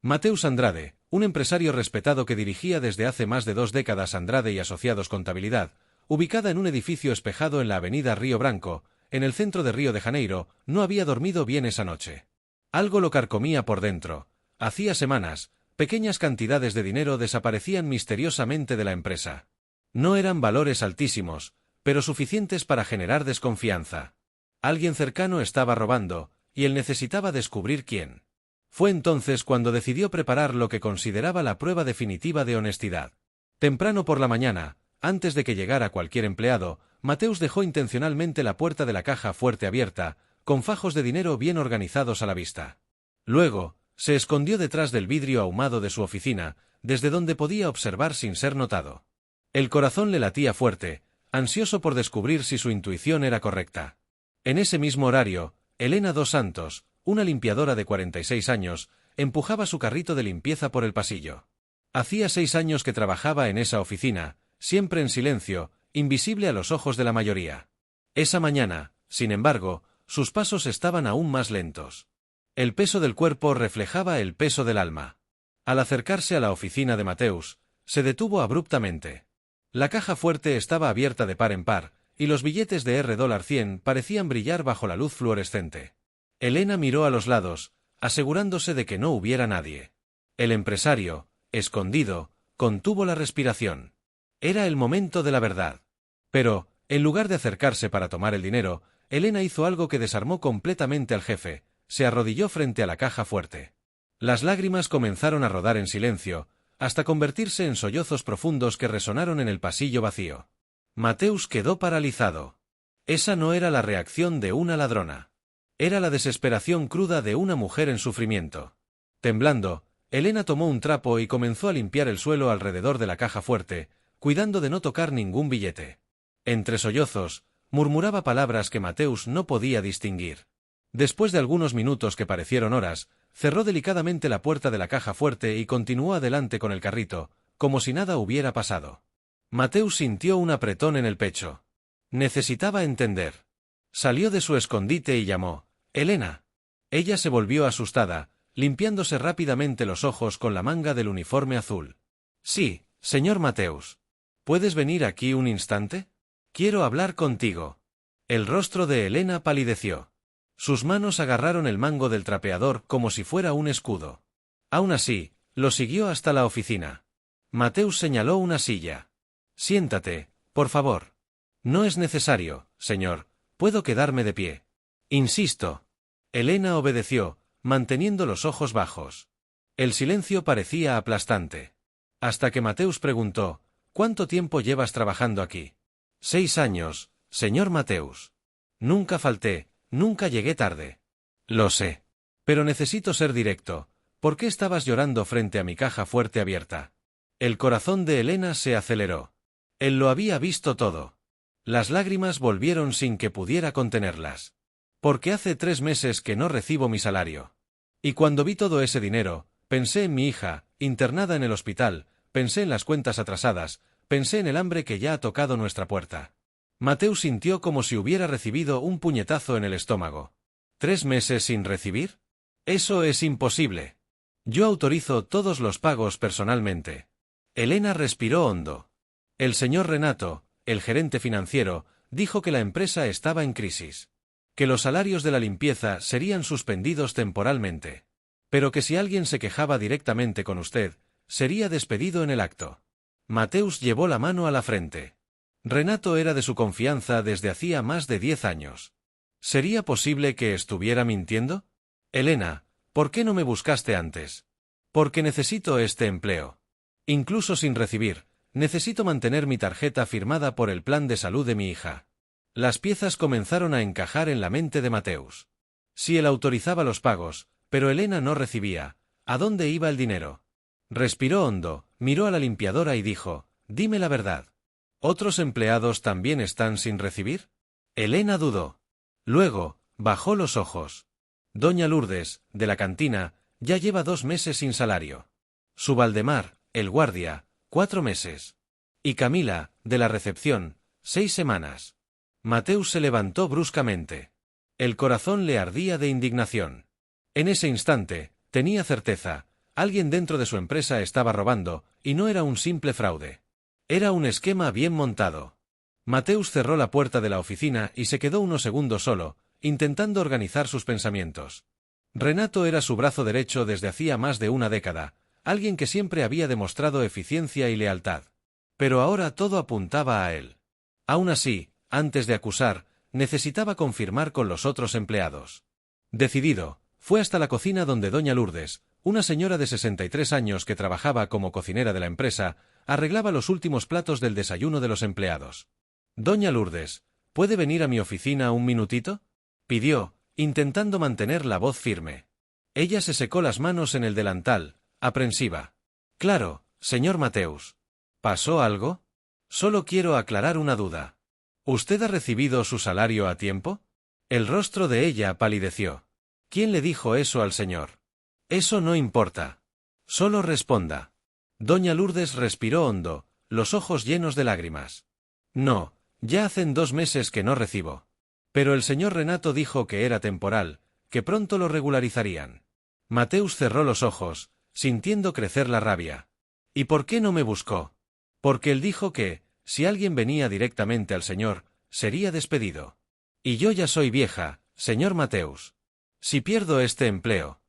Mateus Andrade, un empresario respetado que dirigía desde hace más de 2 décadas Andrade y Asociados Contabilidad, ubicada en un edificio espejado en la avenida Río Branco, en el centro de Río de Janeiro, no había dormido bien esa noche. Algo lo carcomía por dentro. Hacía semanas, pequeñas cantidades de dinero desaparecían misteriosamente de la empresa. No eran valores altísimos, pero suficientes para generar desconfianza. Alguien cercano estaba robando, y él necesitaba descubrir quién. Fue entonces cuando decidió preparar lo que consideraba la prueba definitiva de honestidad. Temprano por la mañana, antes de que llegara cualquier empleado, Mateus dejó intencionalmente la puerta de la caja fuerte abierta, con fajos de dinero bien organizados a la vista. Luego, se escondió detrás del vidrio ahumado de su oficina, desde donde podía observar sin ser notado. El corazón le latía fuerte, ansioso por descubrir si su intuición era correcta. En ese mismo horario, Elena dos Santos, una limpiadora de 46 años, empujaba su carrito de limpieza por el pasillo. Hacía 6 años que trabajaba en esa oficina, siempre en silencio, invisible a los ojos de la mayoría. Esa mañana, sin embargo, sus pasos estaban aún más lentos. El peso del cuerpo reflejaba el peso del alma. Al acercarse a la oficina de Mateus, se detuvo abruptamente. La caja fuerte estaba abierta de par en par, y los billetes de $100 parecían brillar bajo la luz fluorescente. Elena miró a los lados, asegurándose de que no hubiera nadie. El empresario, escondido, contuvo la respiración. Era el momento de la verdad. Pero, en lugar de acercarse para tomar el dinero, Elena hizo algo que desarmó completamente al jefe: se arrodilló frente a la caja fuerte. Las lágrimas comenzaron a rodar en silencio, hasta convertirse en sollozos profundos que resonaron en el pasillo vacío. Mateus quedó paralizado. Esa no era la reacción de una ladrona. Era la desesperación cruda de una mujer en sufrimiento. Temblando, Elena tomó un trapo y comenzó a limpiar el suelo alrededor de la caja fuerte, cuidando de no tocar ningún billete. Entre sollozos, murmuraba palabras que Mateus no podía distinguir. Después de algunos minutos que parecieron horas, cerró delicadamente la puerta de la caja fuerte y continuó adelante con el carrito, como si nada hubiera pasado. Mateus sintió un apretón en el pecho. Necesitaba entender. Salió de su escondite y llamó: «Elena». Ella se volvió asustada, limpiándose rápidamente los ojos con la manga del uniforme azul. «Sí, señor Mateus. ¿Puedes venir aquí un instante? Quiero hablar contigo». El rostro de Elena palideció. Sus manos agarraron el mango del trapeador como si fuera un escudo. Aún así, lo siguió hasta la oficina. Mateus señaló una silla. «Siéntate, por favor». «No es necesario, señor. Puedo quedarme de pie». «Insisto». Elena obedeció, manteniendo los ojos bajos. El silencio parecía aplastante. Hasta que Mateus preguntó: «¿Cuánto tiempo llevas trabajando aquí?» «6 años, señor Mateus. Nunca falté, nunca llegué tarde». «Lo sé. Pero necesito ser directo. ¿Por qué estabas llorando frente a mi caja fuerte abierta?» El corazón de Elena se aceleró. Él lo había visto todo. Las lágrimas volvieron sin que pudiera contenerlas. «Porque hace 3 meses que no recibo mi salario. Y cuando vi todo ese dinero, pensé en mi hija, internada en el hospital, pensé en las cuentas atrasadas, pensé en el hambre que ya ha tocado nuestra puerta». Mateus sintió como si hubiera recibido un puñetazo en el estómago. ¿3 meses sin recibir? Eso es imposible. Yo autorizo todos los pagos personalmente. Elena respiró hondo. El señor Renato, el gerente financiero, dijo que la empresa estaba en crisis. Que los salarios de la limpieza serían suspendidos temporalmente. Pero que si alguien se quejaba directamente con usted, sería despedido en el acto. Mateus llevó la mano a la frente. Renato era de su confianza desde hacía más de 10 años. ¿Sería posible que estuviera mintiendo? Elena, ¿por qué no me buscaste antes? Porque necesito este empleo. Incluso sin recibir, necesito mantener mi tarjeta firmada por el plan de salud de mi hija. Las piezas comenzaron a encajar en la mente de Mateus. Si él autorizaba los pagos, pero Elena no recibía, ¿a dónde iba el dinero? Respiró hondo, miró a la limpiadora y dijo: «Dime la verdad. ¿Otros empleados también están sin recibir?» Elena dudó. Luego, bajó los ojos. Doña Lourdes, de la cantina, ya lleva 2 meses sin salario. Su Valdemar, el guardia, 4 meses. Y Camila, de la recepción, 6 semanas. Mateus se levantó bruscamente. El corazón le ardía de indignación. En ese instante, tenía certeza, Alguien dentro de su empresa estaba robando, y no era un simple fraude. Era un esquema bien montado. Mateus cerró la puerta de la oficina y se quedó unos segundos solo, intentando organizar sus pensamientos. Renato era su brazo derecho desde hacía más de una década, alguien que siempre había demostrado eficiencia y lealtad. Pero ahora todo apuntaba a él. Aún así, antes de acusar, necesitaba confirmar con los otros empleados. Decidido, fue hasta la cocina donde doña Lourdes, una señora de 63 años que trabajaba como cocinera de la empresa, arreglaba los últimos platos del desayuno de los empleados. «Doña Lourdes, ¿puede venir a mi oficina un minutito?», pidió, intentando mantener la voz firme. Ella se secó las manos en el delantal, aprensiva. «Claro, señor Mateus. ¿Pasó algo? Solo quiero aclarar una duda. ¿Usted ha recibido su salario a tiempo?». El rostro de ella palideció. «¿Quién le dijo eso al señor?». «Eso no importa. Solo responda». Doña Lourdes respiró hondo, los ojos llenos de lágrimas. «No, ya hacen 2 meses que no recibo. Pero el señor Renato dijo que era temporal, que pronto lo regularizarían». Mateus cerró los ojos, sintiendo crecer la rabia. «¿Y por qué no me buscó?». «Porque él dijo que, si alguien venía directamente al señor, sería despedido. Y yo ya soy vieja, señor Mateus. Si pierdo este empleo,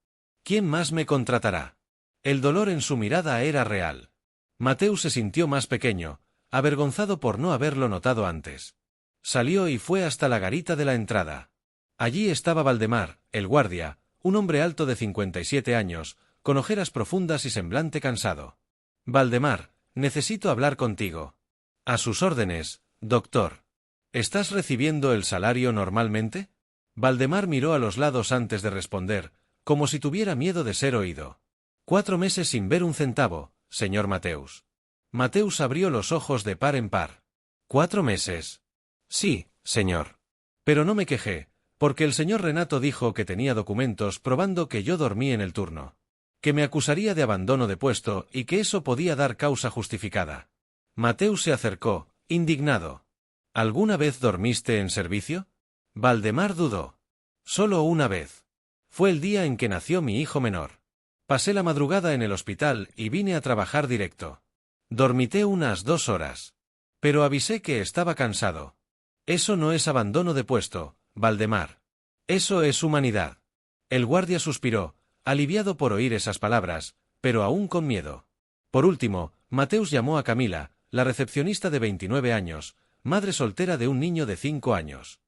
¿quién más me contratará?». El dolor en su mirada era real. Mateus se sintió más pequeño, avergonzado por no haberlo notado antes. Salió y fue hasta la garita de la entrada. Allí estaba Valdemar, el guardia, un hombre alto de 57 años, con ojeras profundas y semblante cansado. «Valdemar, necesito hablar contigo». «A sus órdenes, doctor». «¿Estás recibiendo el salario normalmente?». Valdemar miró a los lados antes de responder, como si tuviera miedo de ser oído. 4 meses sin ver un centavo, señor Mateus». Mateus abrió los ojos de par en par. «¿4 meses?» «Sí, señor. Pero no me quejé, porque el señor Renato dijo que tenía documentos probando que yo dormí en el turno. Que me acusaría de abandono de puesto y que eso podía dar causa justificada». Mateus se acercó, indignado. «¿Alguna vez dormiste en servicio?». Valdemar dudó. «Solo una vez. Fue el día en que nació mi hijo menor. Pasé la madrugada en el hospital y vine a trabajar directo. Dormité unas 2 horas. Pero avisé que estaba cansado». «Eso no es abandono de puesto, Valdemar. Eso es humanidad». El guardia suspiró, aliviado por oír esas palabras, pero aún con miedo. Por último, Mateus llamó a Camila, la recepcionista de 29 años, madre soltera de un niño de 5 años.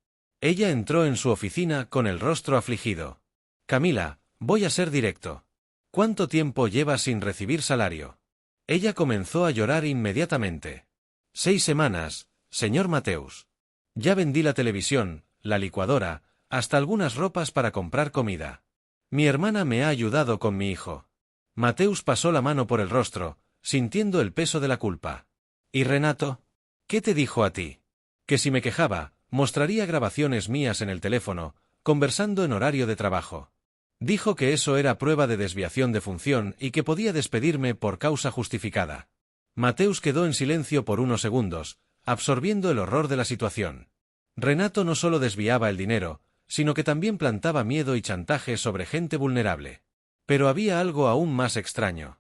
Ella entró en su oficina con el rostro afligido. «Camila, voy a ser directo. ¿Cuánto tiempo llevas sin recibir salario?». Ella comenzó a llorar inmediatamente. 6 semanas, señor Mateus. Ya vendí la televisión, la licuadora, hasta algunas ropas para comprar comida. Mi hermana me ha ayudado con mi hijo». Mateus pasó la mano por el rostro, sintiendo el peso de la culpa. «¿Y Renato? ¿Qué te dijo a ti?». «Que si me quejaba, mostraría grabaciones mías en el teléfono, conversando en horario de trabajo. Dijo que eso era prueba de desviación de función y que podía despedirme por causa justificada». Mateus quedó en silencio por unos segundos, absorbiendo el horror de la situación. Renato no solo desviaba el dinero, sino que también plantaba miedo y chantaje sobre gente vulnerable. Pero había algo aún más extraño.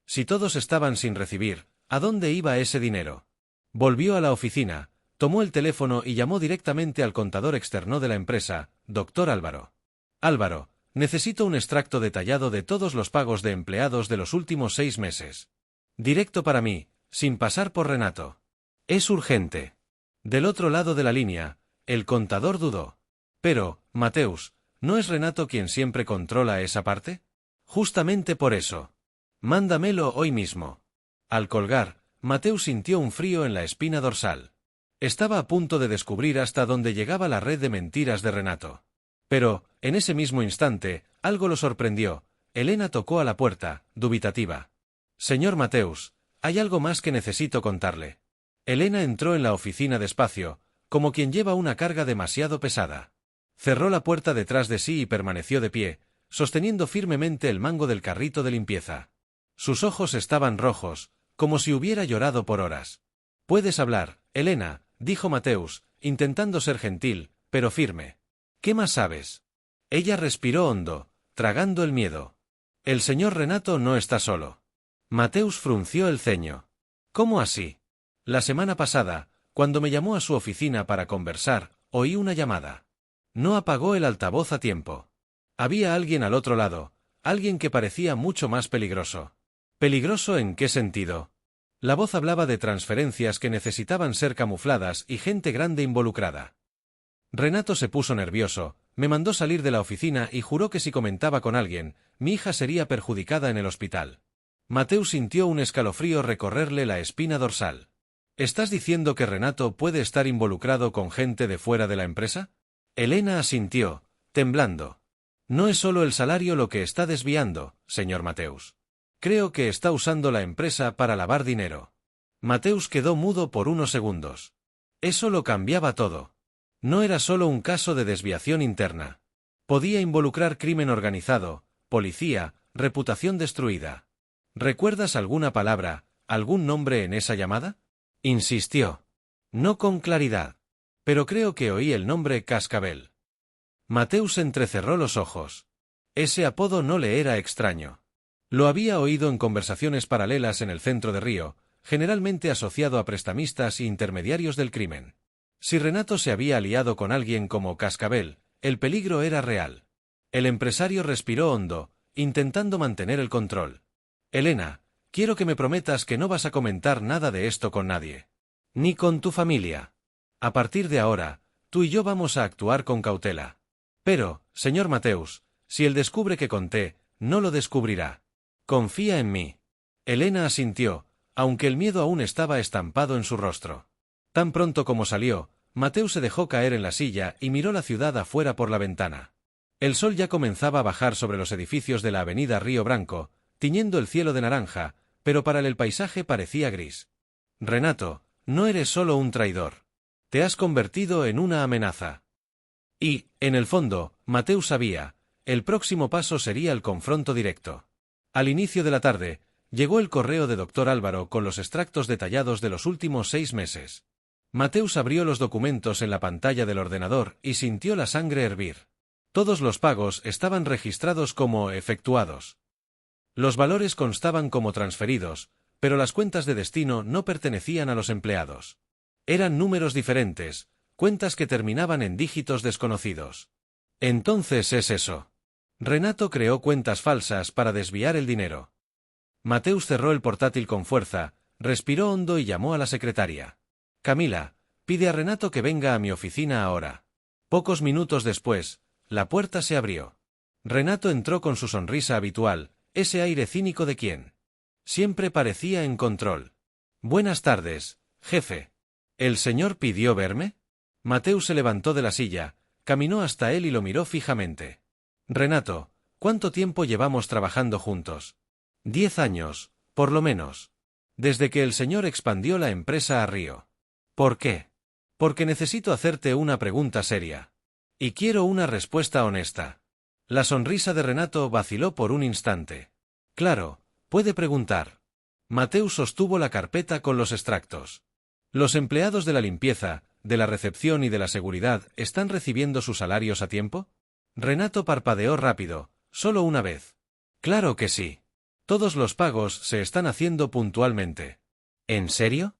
Si todos estaban sin recibir, ¿a dónde iba ese dinero? Volvió a la oficina, tomó el teléfono y llamó directamente al contador externo de la empresa, doctor Álvaro. «Álvaro, necesito un extracto detallado de todos los pagos de empleados de los últimos 6 meses. Directo para mí, sin pasar por Renato. Es urgente». Del otro lado de la línea, el contador dudó. «Pero, Mateus, ¿no es Renato quien siempre controla esa parte?». «Justamente por eso. Mándamelo hoy mismo». Al colgar, Mateus sintió un frío en la espina dorsal. Estaba a punto de descubrir hasta dónde llegaba la red de mentiras de Renato. Pero, en ese mismo instante, algo lo sorprendió. Elena tocó a la puerta, dubitativa. «Señor Mateus, hay algo más que necesito contarle». Elena entró en la oficina despacio, como quien lleva una carga demasiado pesada. Cerró la puerta detrás de sí y permaneció de pie, sosteniendo firmemente el mango del carrito de limpieza. Sus ojos estaban rojos, como si hubiera llorado por horas. «Puedes hablar, Elena», dijo Mateus, intentando ser gentil, pero firme. «¿Qué más sabes?». Ella respiró hondo, tragando el miedo. El señor Renato no está solo. Mateus frunció el ceño. ¿Cómo así? La semana pasada, cuando me llamó a su oficina para conversar, oí una llamada. No apagó el altavoz a tiempo. Había alguien al otro lado, alguien que parecía mucho más peligroso. ¿Peligroso en qué sentido? La voz hablaba de transferencias que necesitaban ser camufladas y gente grande involucrada. Renato se puso nervioso, me mandó salir de la oficina y juró que si comentaba con alguien, mi hija sería perjudicada en el hospital. Mateus sintió un escalofrío recorrerle la espina dorsal. ¿Estás diciendo que Renato puede estar involucrado con gente de fuera de la empresa? Elena asintió, temblando. No es solo el salario lo que está desviando, señor Mateus. Creo que está usando la empresa para lavar dinero. Mateus quedó mudo por unos segundos. Eso lo cambiaba todo. No era solo un caso de desviación interna. Podía involucrar crimen organizado, policía, reputación destruida. ¿Recuerdas alguna palabra, algún nombre en esa llamada? Insistió. No con claridad. Pero creo que oí el nombre Cascabel. Mateus entrecerró los ojos. Ese apodo no le era extraño. Lo había oído en conversaciones paralelas en el centro de Río, generalmente asociado a prestamistas e intermediarios del crimen. Si Renato se había aliado con alguien como Cascabel, el peligro era real. El empresario respiró hondo, intentando mantener el control. Elena, quiero que me prometas que no vas a comentar nada de esto con nadie. Ni con tu familia. A partir de ahora, tú y yo vamos a actuar con cautela. Pero, señor Mateus, si él descubre que conté, no lo descubrirá. Confía en mí. Elena asintió, aunque el miedo aún estaba estampado en su rostro. Tan pronto como salió, Mateus se dejó caer en la silla y miró la ciudad afuera por la ventana. El sol ya comenzaba a bajar sobre los edificios de la avenida Río Branco, tiñendo el cielo de naranja, pero para él el paisaje parecía gris. Renato, no eres solo un traidor. Te has convertido en una amenaza. Y, en el fondo, Mateus sabía, el próximo paso sería el confronto directo. Al inicio de la tarde, llegó el correo de Dr. Álvaro con los extractos detallados de los últimos 6 meses. Mateus abrió los documentos en la pantalla del ordenador y sintió la sangre hervir. Todos los pagos estaban registrados como efectuados. Los valores constaban como transferidos, pero las cuentas de destino no pertenecían a los empleados. Eran números diferentes, cuentas que terminaban en dígitos desconocidos. Entonces es eso. Renato creó cuentas falsas para desviar el dinero. Mateus cerró el portátil con fuerza, respiró hondo y llamó a la secretaria. Camila, pide a Renato que venga a mi oficina ahora. Pocos minutos después, la puerta se abrió. Renato entró con su sonrisa habitual, ese aire cínico de quien siempre parecía en control. Buenas tardes, jefe. ¿El señor pidió verme? Mateus se levantó de la silla, caminó hasta él y lo miró fijamente. Renato, ¿cuánto tiempo llevamos trabajando juntos? 10 años, por lo menos. Desde que el señor expandió la empresa a Río. ¿Por qué? Porque necesito hacerte una pregunta seria. Y quiero una respuesta honesta. La sonrisa de Renato vaciló por un instante. Claro, puede preguntar. Mateus sostuvo la carpeta con los extractos. ¿Los empleados de la limpieza, de la recepción y de la seguridad están recibiendo sus salarios a tiempo? Renato parpadeó rápido, solo una vez. Claro que sí. Todos los pagos se están haciendo puntualmente. ¿En serio?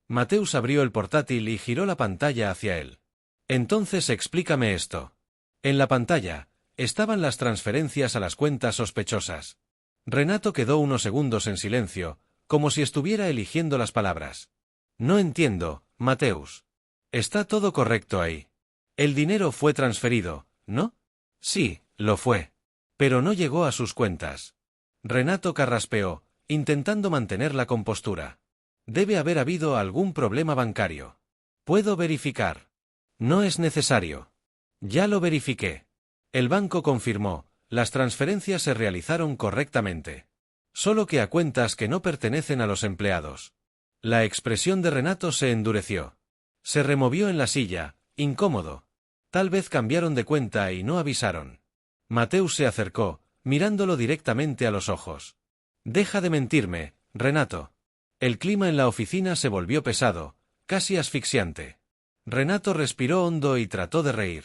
Mateus abrió el portátil y giró la pantalla hacia él. Entonces explícame esto. En la pantalla, estaban las transferencias a las cuentas sospechosas. Renato quedó unos segundos en silencio, como si estuviera eligiendo las palabras. No entiendo, Mateus. Está todo correcto ahí. El dinero fue transferido, ¿no? Sí, lo fue. Pero no llegó a sus cuentas. Renato carraspeó, intentando mantener la compostura. Debe haber habido algún problema bancario. ¿Puedo verificar? No es necesario. Ya lo verifiqué. El banco confirmó, las transferencias se realizaron correctamente. Solo que a cuentas que no pertenecen a los empleados. La expresión de Renato se endureció. Se removió en la silla, incómodo. Tal vez cambiaron de cuenta y no avisaron. Mateus se acercó, mirándolo directamente a los ojos. Deja de mentirme, Renato. El clima en la oficina se volvió pesado, casi asfixiante. Renato respiró hondo y trató de reír.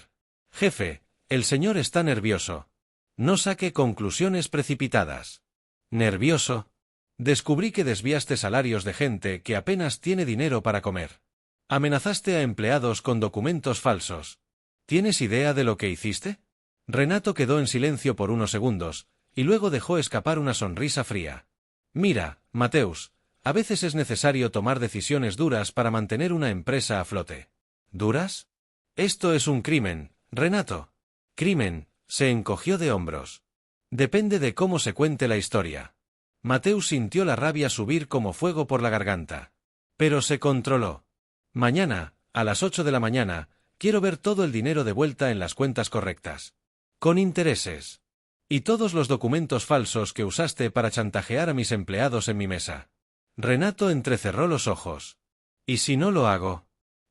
Jefe, el señor está nervioso. No saque conclusiones precipitadas. Nervioso. Descubrí que desviaste salarios de gente que apenas tiene dinero para comer. Amenazaste a empleados con documentos falsos. ¿Tienes idea de lo que hiciste? Renato quedó en silencio por unos segundos, y luego dejó escapar una sonrisa fría. Mira, Mateus, a veces es necesario tomar decisiones duras para mantener una empresa a flote. ¿Duras? Esto es un crimen, Renato. Crimen, se encogió de hombros. Depende de cómo se cuente la historia. Mateus sintió la rabia subir como fuego por la garganta. Pero se controló. Mañana, a las 8 de la mañana, quiero ver todo el dinero de vuelta en las cuentas correctas. Con intereses. Y todos los documentos falsos que usaste para chantajear a mis empleados en mi mesa. Renato entrecerró los ojos. ¿Y si no lo hago?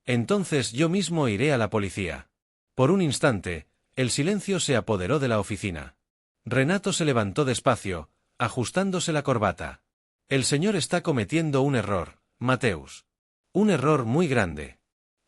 Entonces yo mismo iré a la policía. Por un instante, el silencio se apoderó de la oficina. Renato se levantó despacio, ajustándose la corbata. El señor está cometiendo un error, Mateus. Un error muy grande.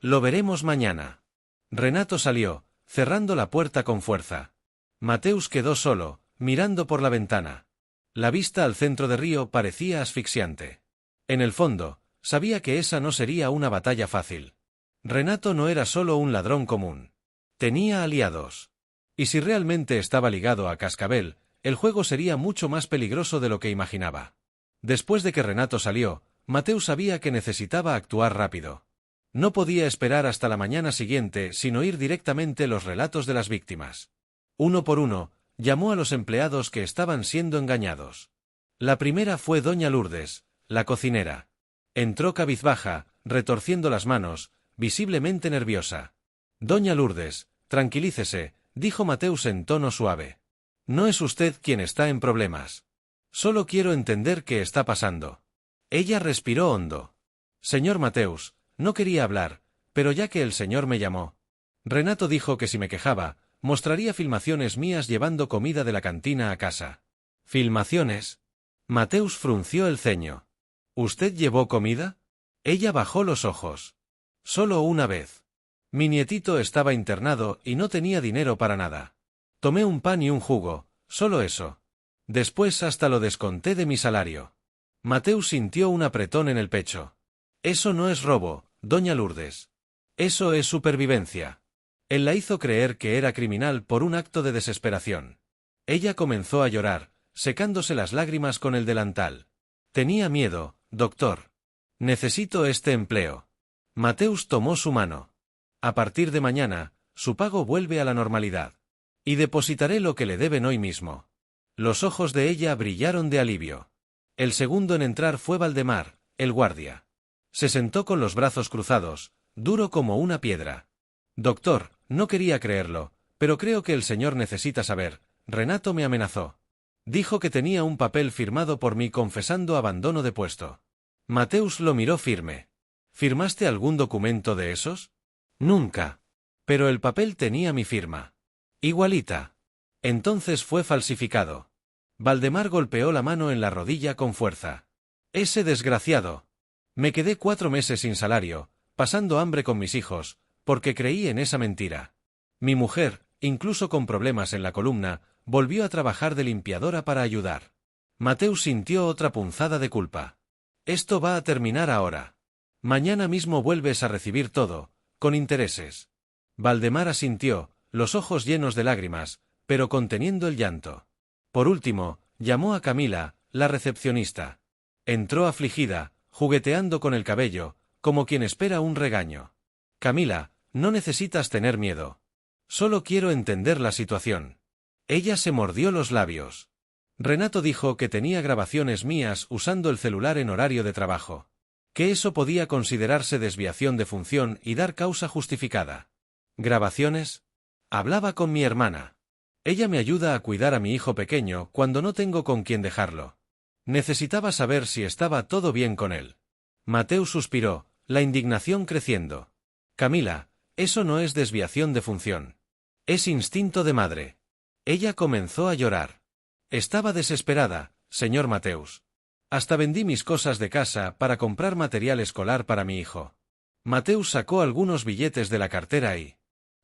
Lo veremos mañana. Renato salió, cerrando la puerta con fuerza. Mateus quedó solo, mirando por la ventana. La vista al centro de Río parecía asfixiante. En el fondo, sabía que esa no sería una batalla fácil. Renato no era solo un ladrón común. Tenía aliados. Y si realmente estaba ligado a Cascabel, el juego sería mucho más peligroso de lo que imaginaba. Después de que Renato salió, Mateus sabía que necesitaba actuar rápido. No podía esperar hasta la mañana siguiente sin oír directamente los relatos de las víctimas. Uno por uno, llamó a los empleados que estaban siendo engañados. La primera fue doña Lourdes, la cocinera. Entró cabizbaja, retorciendo las manos, visiblemente nerviosa. Doña Lourdes, tranquilícese, dijo Mateus en tono suave. No es usted quien está en problemas. Solo quiero entender qué está pasando. Ella respiró hondo. Señor Mateus, no quería hablar, pero ya que el señor me llamó. Renato dijo que si me quejaba, mostraría filmaciones mías llevando comida de la cantina a casa. ¿Filmaciones? Mateus frunció el ceño. ¿Usted llevó comida? Ella bajó los ojos. Solo una vez. Mi nietito estaba internado y no tenía dinero para nada. Tomé un pan y un jugo, solo eso. Después hasta lo desconté de mi salario. Mateus sintió un apretón en el pecho. Eso no es robo, doña Lourdes. Eso es supervivencia. Él la hizo creer que era criminal por un acto de desesperación. Ella comenzó a llorar, secándose las lágrimas con el delantal. Tenía miedo, doctor. Necesito este empleo. Mateus tomó su mano. A partir de mañana, su pago vuelve a la normalidad. Y depositaré lo que le deben hoy mismo. Los ojos de ella brillaron de alivio. El segundo en entrar fue Valdemar, el guardia. Se sentó con los brazos cruzados, duro como una piedra. Doctor, no quería creerlo, pero creo que el señor necesita saber. Renato me amenazó. Dijo que tenía un papel firmado por mí confesando abandono de puesto. Mateus lo miró firme. ¿Firmaste algún documento de esos? Nunca. Pero el papel tenía mi firma. Igualita. Entonces fue falsificado. Valdemar golpeó la mano en la rodilla con fuerza. Ese desgraciado. Me quedé 4 meses sin salario, pasando hambre con mis hijos, porque creí en esa mentira. Mi mujer, incluso con problemas en la columna, volvió a trabajar de limpiadora para ayudar. Mateus sintió otra punzada de culpa. Esto va a terminar ahora. Mañana mismo vuelves a recibir todo, con intereses. Valdemar asintió, los ojos llenos de lágrimas, pero conteniendo el llanto. Por último, llamó a Camila, la recepcionista. Entró afligida, jugueteando con el cabello, como quien espera un regaño. Camila, no necesitas tener miedo. Solo quiero entender la situación. Ella se mordió los labios. Renato dijo que tenía grabaciones mías usando el celular en horario de trabajo. Que eso podía considerarse desviación de función y dar causa justificada. ¿Grabaciones? Hablaba con mi hermana. Ella me ayuda a cuidar a mi hijo pequeño cuando no tengo con quién dejarlo. Necesitaba saber si estaba todo bien con él. Mateus suspiró, la indignación creciendo. Camila, eso no es desviación de función. Es instinto de madre. Ella comenzó a llorar. Estaba desesperada, señor Mateus. Hasta vendí mis cosas de casa para comprar material escolar para mi hijo. Mateus sacó algunos billetes de la cartera y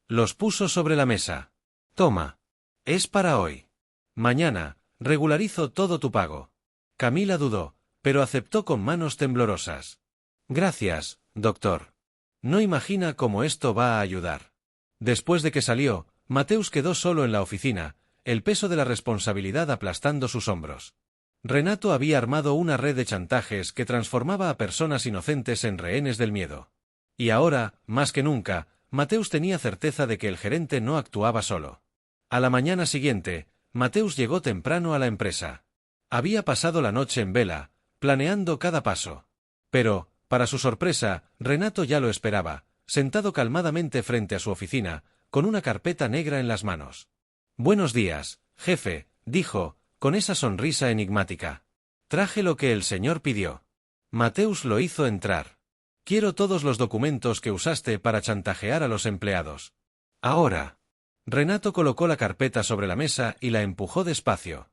los puso sobre la mesa. Toma. Es para hoy. Mañana, regularizo todo tu pago. Camila dudó, pero aceptó con manos temblorosas. Gracias, doctor. No imagina cómo esto va a ayudar. Después de que salió, Mateus quedó solo en la oficina, el peso de la responsabilidad aplastando sus hombros. Renato había armado una red de chantajes que transformaba a personas inocentes en rehenes del miedo. Y ahora, más que nunca, Mateus tenía certeza de que el gerente no actuaba solo. A la mañana siguiente, Mateus llegó temprano a la empresa. Había pasado la noche en vela, planeando cada paso. Pero, para su sorpresa, Renato ya lo esperaba, sentado calmadamente frente a su oficina, con una carpeta negra en las manos. «Buenos días, jefe», dijo, con esa sonrisa enigmática. «Traje lo que el señor pidió». Mateus lo hizo entrar. «Quiero todos los documentos que usaste para chantajear a los empleados. Ahora». Renato colocó la carpeta sobre la mesa y la empujó despacio.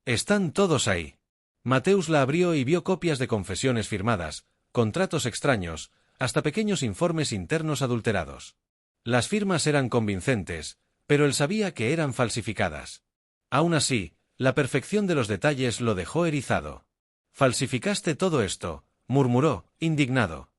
«Están todos ahí». Mateus la abrió y vio copias de confesiones firmadas, contratos extraños, hasta pequeños informes internos adulterados. Las firmas eran convincentes, pero él sabía que eran falsificadas. Aún así, la perfección de los detalles lo dejó erizado. «Falsificaste todo esto», murmuró, indignado.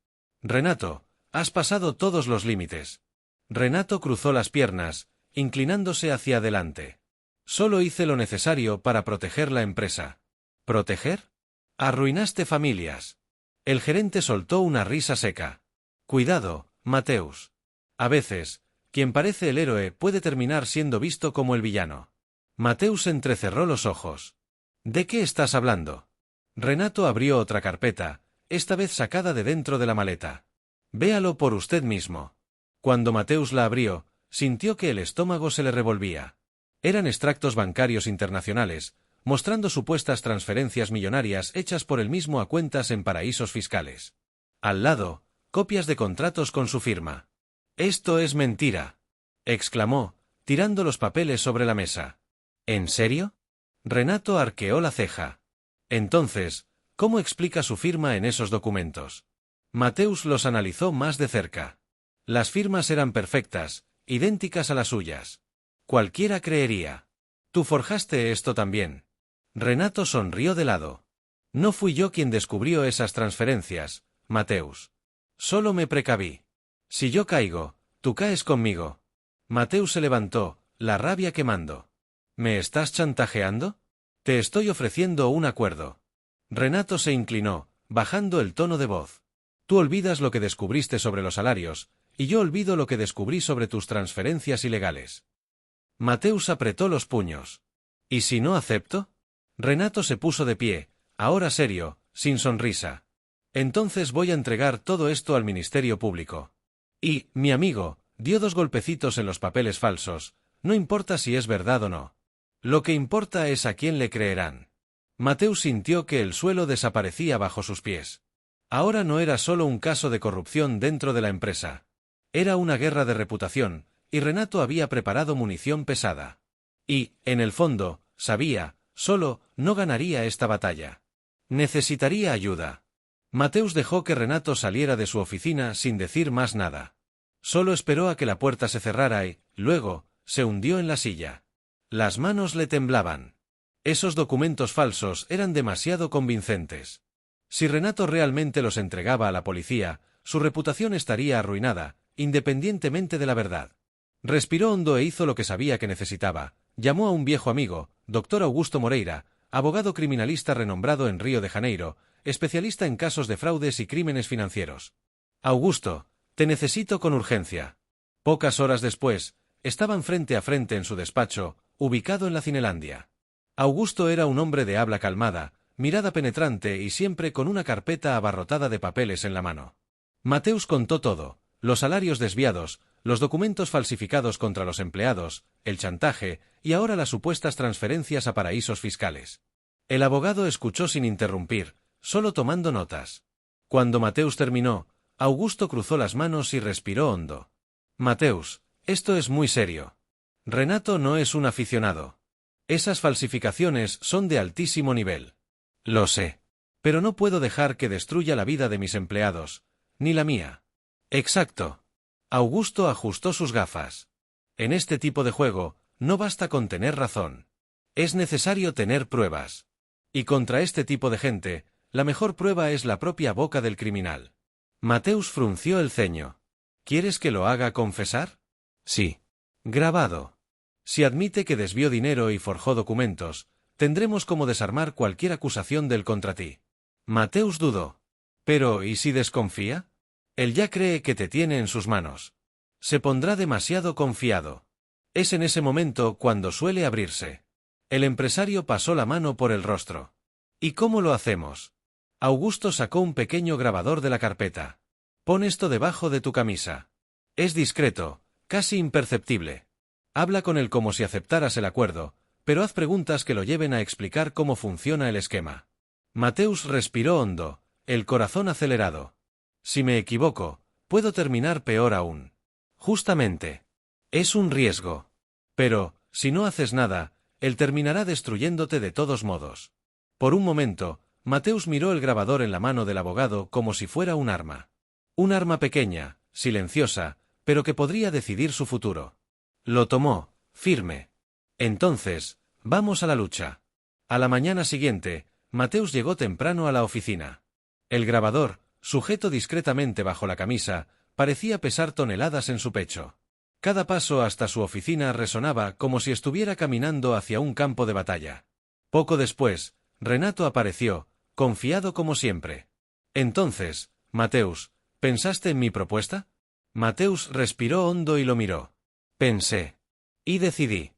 «Renato, has pasado todos los límites». Renato cruzó las piernas, inclinándose hacia adelante. «Solo hice lo necesario para proteger la empresa». «¿Proteger? Arruinaste familias». El gerente soltó una risa seca. «Cuidado, Mateus. A veces, quien parece el héroe puede terminar siendo visto como el villano». Mateus entrecerró los ojos. «¿De qué estás hablando?» Renato abrió otra carpeta, esta vez sacada de dentro de la maleta. «Véalo por usted mismo». Cuando Mateus la abrió, sintió que el estómago se le revolvía. Eran extractos bancarios internacionales, mostrando supuestas transferencias millonarias hechas por él mismo a cuentas en paraísos fiscales. Al lado, copias de contratos con su firma. «Esto es mentira», exclamó, tirando los papeles sobre la mesa. «¿En serio?» Renato arqueó la ceja. «Entonces, ¿cómo explica su firma en esos documentos?» Mateus los analizó más de cerca. Las firmas eran perfectas, idénticas a las suyas. Cualquiera creería. «¿Tú forjaste esto también?» Renato sonrió de lado. «No fui yo quien descubrió esas transferencias, Mateus. Solo me precaví. Si yo caigo, tú caes conmigo». Mateus se levantó, la rabia quemando. «¿Me estás chantajeando? Te estoy ofreciendo un acuerdo». Renato se inclinó, bajando el tono de voz. «Tú olvidas lo que descubriste sobre los salarios, y yo olvido lo que descubrí sobre tus transferencias ilegales». Mateus apretó los puños. «¿Y si no acepto?» Renato se puso de pie, ahora serio, sin sonrisa. «Entonces voy a entregar todo esto al Ministerio Público». Y, mi amigo, dio 2 golpecitos en los papeles falsos, no importa si es verdad o no. Lo que importa es a quién le creerán. Mateus sintió que el suelo desaparecía bajo sus pies. Ahora no era solo un caso de corrupción dentro de la empresa. Era una guerra de reputación, y Renato había preparado munición pesada. Y, en el fondo, sabía, solo, no ganaría esta batalla. Necesitaría ayuda. Mateus dejó que Renato saliera de su oficina sin decir más nada. Solo esperó a que la puerta se cerrara y, luego, se hundió en la silla. Las manos le temblaban. Esos documentos falsos eran demasiado convincentes. Si Renato realmente los entregaba a la policía, su reputación estaría arruinada, independientemente de la verdad. Respiró hondo e hizo lo que sabía que necesitaba. Llamó a un viejo amigo, Dr. Augusto Moreira, abogado criminalista renombrado en Río de Janeiro, especialista en casos de fraudes y crímenes financieros. «Augusto, te necesito con urgencia». Pocas horas después, estaban frente a frente en su despacho, ubicado en la Cinelandia. Augusto era un hombre de habla calmada, mirada penetrante y siempre con una carpeta abarrotada de papeles en la mano. Mateus contó todo: los salarios desviados, los documentos falsificados contra los empleados, el chantaje y ahora las supuestas transferencias a paraísos fiscales. El abogado escuchó sin interrumpir, solo tomando notas. Cuando Mateus terminó, Augusto cruzó las manos y respiró hondo. «Mateus, esto es muy serio. Renato no es un aficionado. Esas falsificaciones son de altísimo nivel. Lo sé. Pero no puedo dejar que destruya la vida de mis empleados, ni la mía». «Exacto». Augusto ajustó sus gafas. «En este tipo de juego, no basta con tener razón. Es necesario tener pruebas. Y contra este tipo de gente, la mejor prueba es la propia boca del criminal. Mateus frunció el ceño. ¿Quieres que lo haga confesar? Sí. Grabado. Si admite que desvió dinero y forjó documentos, tendremos como desarmar cualquier acusación del contra ti. Mateus dudó. Pero, ¿y si desconfía? Él ya cree que te tiene en sus manos. Se pondrá demasiado confiado. Es en ese momento cuando suele abrirse. El empresario pasó la mano por el rostro. ¿Y cómo lo hacemos? Augusto sacó un pequeño grabador de la carpeta. Pon esto debajo de tu camisa. Es discreto, casi imperceptible. Habla con él como si aceptaras el acuerdo, pero haz preguntas que lo lleven a explicar cómo funciona el esquema. Mateus respiró hondo, el corazón acelerado. Si me equivoco, puedo terminar peor aún. Justamente. Es un riesgo. Pero, si no haces nada, él terminará destruyéndote de todos modos. Por un momento, Mateus miró el grabador en la mano del abogado como si fuera un arma. Un arma pequeña, silenciosa, pero que podría decidir su futuro. Lo tomó, firme. Entonces, vamos a la lucha. A la mañana siguiente, Mateus llegó temprano a la oficina. El grabador, sujeto discretamente bajo la camisa, parecía pesar toneladas en su pecho. Cada paso hasta su oficina resonaba como si estuviera caminando hacia un campo de batalla. Poco después, Renato apareció, confiado como siempre. Entonces, Mateus, ¿pensaste en mi propuesta? Mateus respiró hondo y lo miró. Pensé. Y decidí.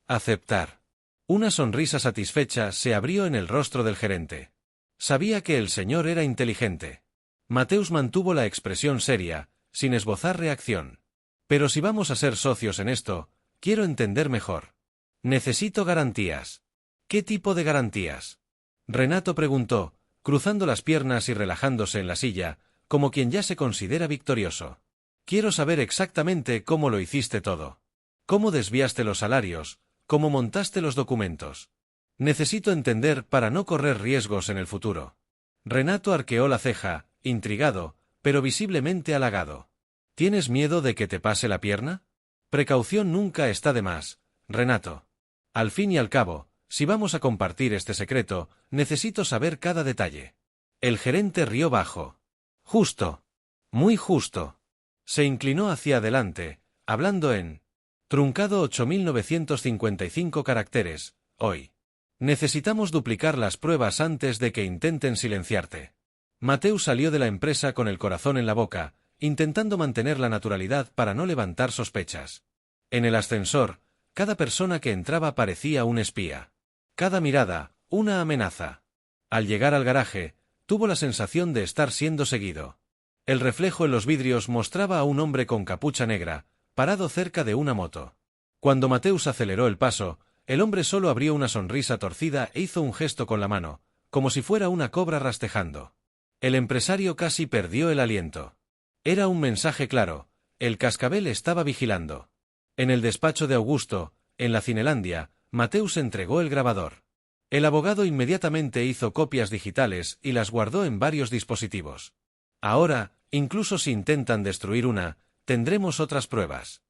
Aceptar. Una sonrisa satisfecha se abrió en el rostro del gerente. Sabía que el señor era inteligente. Mateus mantuvo la expresión seria, sin esbozar reacción. Pero si vamos a ser socios en esto, quiero entender mejor. Necesito garantías. ¿Qué tipo de garantías? Renato preguntó, cruzando las piernas y relajándose en la silla, como quien ya se considera victorioso. Quiero saber exactamente cómo lo hiciste todo. Cómo desviaste los salarios, cómo montaste los documentos. Necesito entender para no correr riesgos en el futuro. Renato arqueó la ceja, intrigado, pero visiblemente halagado. ¿Tienes miedo de que te pase la pierna? Precaución nunca está de más, Renato. Al fin y al cabo, si vamos a compartir este secreto, necesito saber cada detalle. El gerente rió bajo. Justo. Muy justo. Se inclinó hacia adelante, hablando en truncado 8.955 caracteres, hoy. Necesitamos duplicar las pruebas antes de que intenten silenciarte. Mateus salió de la empresa con el corazón en la boca, intentando mantener la naturalidad para no levantar sospechas. En el ascensor, cada persona que entraba parecía un espía. Cada mirada, una amenaza. Al llegar al garaje, tuvo la sensación de estar siendo seguido. El reflejo en los vidrios mostraba a un hombre con capucha negra, parado cerca de una moto. Cuando Mateus aceleró el paso, el hombre solo abrió una sonrisa torcida e hizo un gesto con la mano, como si fuera una cobra rastejando. El empresario casi perdió el aliento. Era un mensaje claro, el cascabel estaba vigilando. En el despacho de Augusto, en la Cinelandia, Mateus entregó el grabador. El abogado inmediatamente hizo copias digitales y las guardó en varios dispositivos. Ahora, incluso si intentan destruir una, tendremos otras pruebas.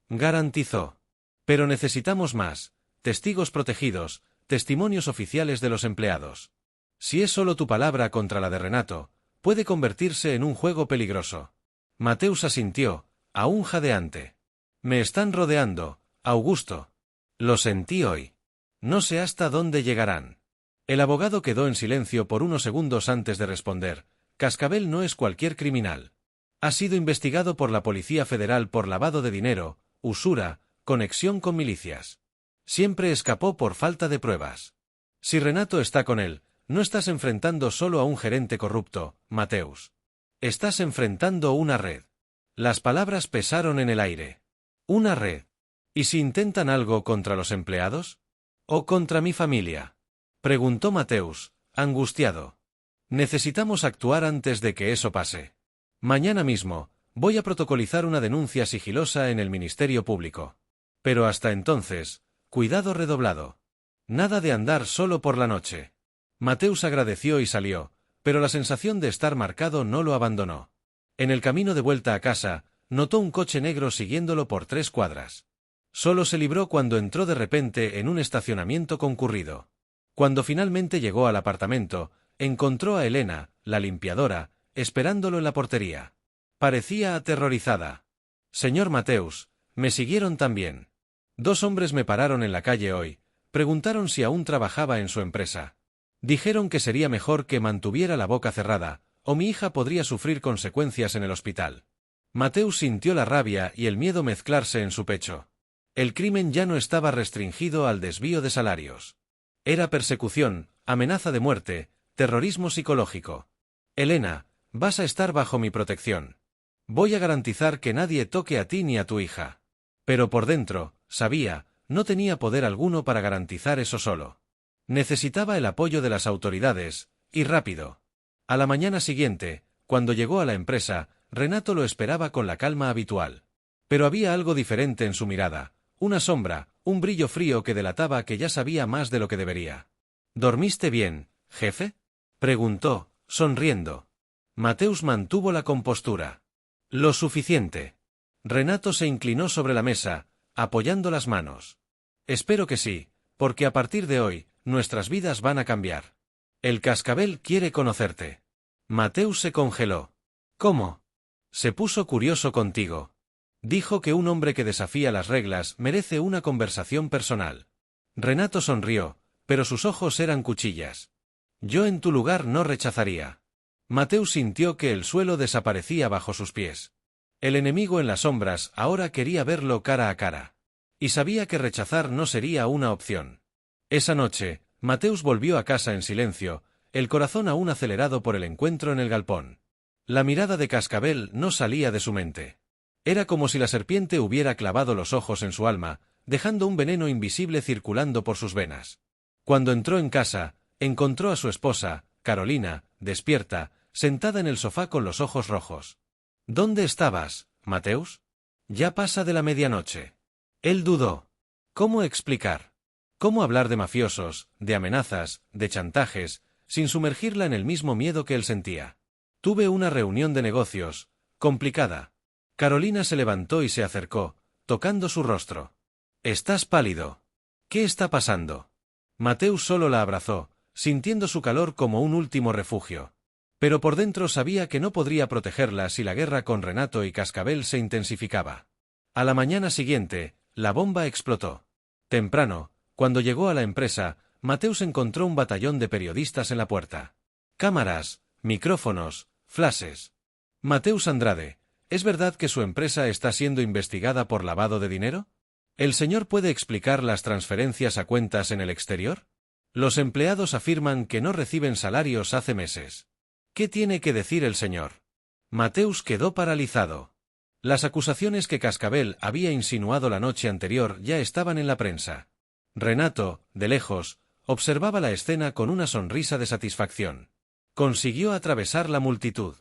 Garantizó. Pero necesitamos más, testigos protegidos, testimonios oficiales de los empleados. Si es solo tu palabra contra la de Renato, puede convertirse en un juego peligroso. Mateus asintió, aún jadeante. Me están rodeando, Augusto. Lo sentí hoy. No sé hasta dónde llegarán. El abogado quedó en silencio por unos segundos antes de responder. Cascabel no es cualquier criminal. Ha sido investigado por la Policía Federal por lavado de dinero, usura, conexión con milicias. Siempre escapó por falta de pruebas. Si Renato está con él, no estás enfrentando solo a un gerente corrupto, Mateus. Estás enfrentando una red. Las palabras pesaron en el aire. Una red. ¿Y si intentan algo contra los empleados? ¿O contra mi familia? Preguntó Mateus, angustiado. Necesitamos actuar antes de que eso pase. Mañana mismo, voy a protocolizar una denuncia sigilosa en el Ministerio Público. Pero hasta entonces, cuidado redoblado. Nada de andar solo por la noche. Mateus agradeció y salió, pero la sensación de estar marcado no lo abandonó. En el camino de vuelta a casa, notó un coche negro siguiéndolo por 3 cuadras. Solo se libró cuando entró de repente en un estacionamiento concurrido. Cuando finalmente llegó al apartamento, encontró a Elena, la limpiadora, esperándolo en la portería. Parecía aterrorizada. Señor Mateus, me siguieron también. 2 hombres me pararon en la calle hoy, preguntaron si aún trabajaba en su empresa. Dijeron que sería mejor que mantuviera la boca cerrada, o mi hija podría sufrir consecuencias en el hospital. Mateus sintió la rabia y el miedo mezclarse en su pecho. El crimen ya no estaba restringido al desvío de salarios. Era persecución, amenaza de muerte, terrorismo psicológico. Elena, vas a estar bajo mi protección. Voy a garantizar que nadie toque a ti ni a tu hija. Pero por dentro, sabía, no tenía poder alguno para garantizar eso solo. Necesitaba el apoyo de las autoridades, y rápido. A la mañana siguiente, cuando llegó a la empresa, Renato lo esperaba con la calma habitual. Pero había algo diferente en su mirada, una sombra, un brillo frío que delataba que ya sabía más de lo que debería. ¿Dormiste bien, jefe?, preguntó, sonriendo. Mateus mantuvo la compostura. Lo suficiente. Renato se inclinó sobre la mesa, apoyando las manos. Espero que sí, porque a partir de hoy, nuestras vidas van a cambiar. El cascabel quiere conocerte. Mateus se congeló. ¿Cómo? Se puso curioso contigo. Dijo que un hombre que desafía las reglas merece una conversación personal. Renato sonrió, pero sus ojos eran cuchillas. Yo en tu lugar no rechazaría. Mateus sintió que el suelo desaparecía bajo sus pies. El enemigo en las sombras ahora quería verlo cara a cara. Y sabía que rechazar no sería una opción. Esa noche, Mateus volvió a casa en silencio, el corazón aún acelerado por el encuentro en el galpón. La mirada de Cascabel no salía de su mente. Era como si la serpiente hubiera clavado los ojos en su alma, dejando un veneno invisible circulando por sus venas. Cuando entró en casa, encontró a su esposa, Carolina, despierta, sentada en el sofá con los ojos rojos. ¿Dónde estabas, Mateus? Ya pasa de la medianoche. Él dudó. ¿Cómo explicar? ¿Cómo hablar de mafiosos, de amenazas, de chantajes, sin sumergirla en el mismo miedo que él sentía? Tuve una reunión de negocios, complicada. Carolina se levantó y se acercó, tocando su rostro. Estás pálido. ¿Qué está pasando? Mateus solo la abrazó, sintiendo su calor como un último refugio. Pero por dentro sabía que no podría protegerla si la guerra con Renato y Cascabel se intensificaba. A la mañana siguiente, la bomba explotó. Temprano, cuando llegó a la empresa, Mateus encontró un batallón de periodistas en la puerta. Cámaras, micrófonos, flashes. Mateus Andrade, ¿es verdad que su empresa está siendo investigada por lavado de dinero? ¿El señor puede explicar las transferencias a cuentas en el exterior? Los empleados afirman que no reciben salarios hace meses. ¿Qué tiene que decir el señor? Mateus quedó paralizado. Las acusaciones que Cascabel había insinuado la noche anterior ya estaban en la prensa. Renato, de lejos, observaba la escena con una sonrisa de satisfacción. Consiguió atravesar la multitud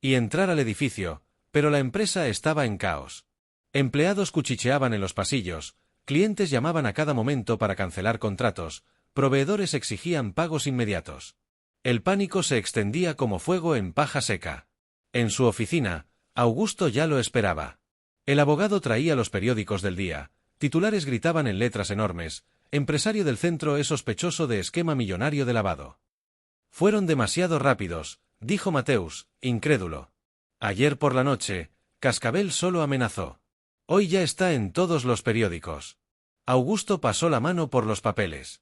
y entrar al edificio, pero la empresa estaba en caos. Empleados cuchicheaban en los pasillos, clientes llamaban a cada momento para cancelar contratos, proveedores exigían pagos inmediatos. El pánico se extendía como fuego en paja seca. En su oficina, Augusto ya lo esperaba. El abogado traía los periódicos del día, titulares gritaban en letras enormes: empresario del centro es sospechoso de esquema millonario de lavado. Fueron demasiado rápidos, dijo Mateus, incrédulo. Ayer por la noche, Cascabel solo amenazó. Hoy ya está en todos los periódicos. Augusto pasó la mano por los papeles.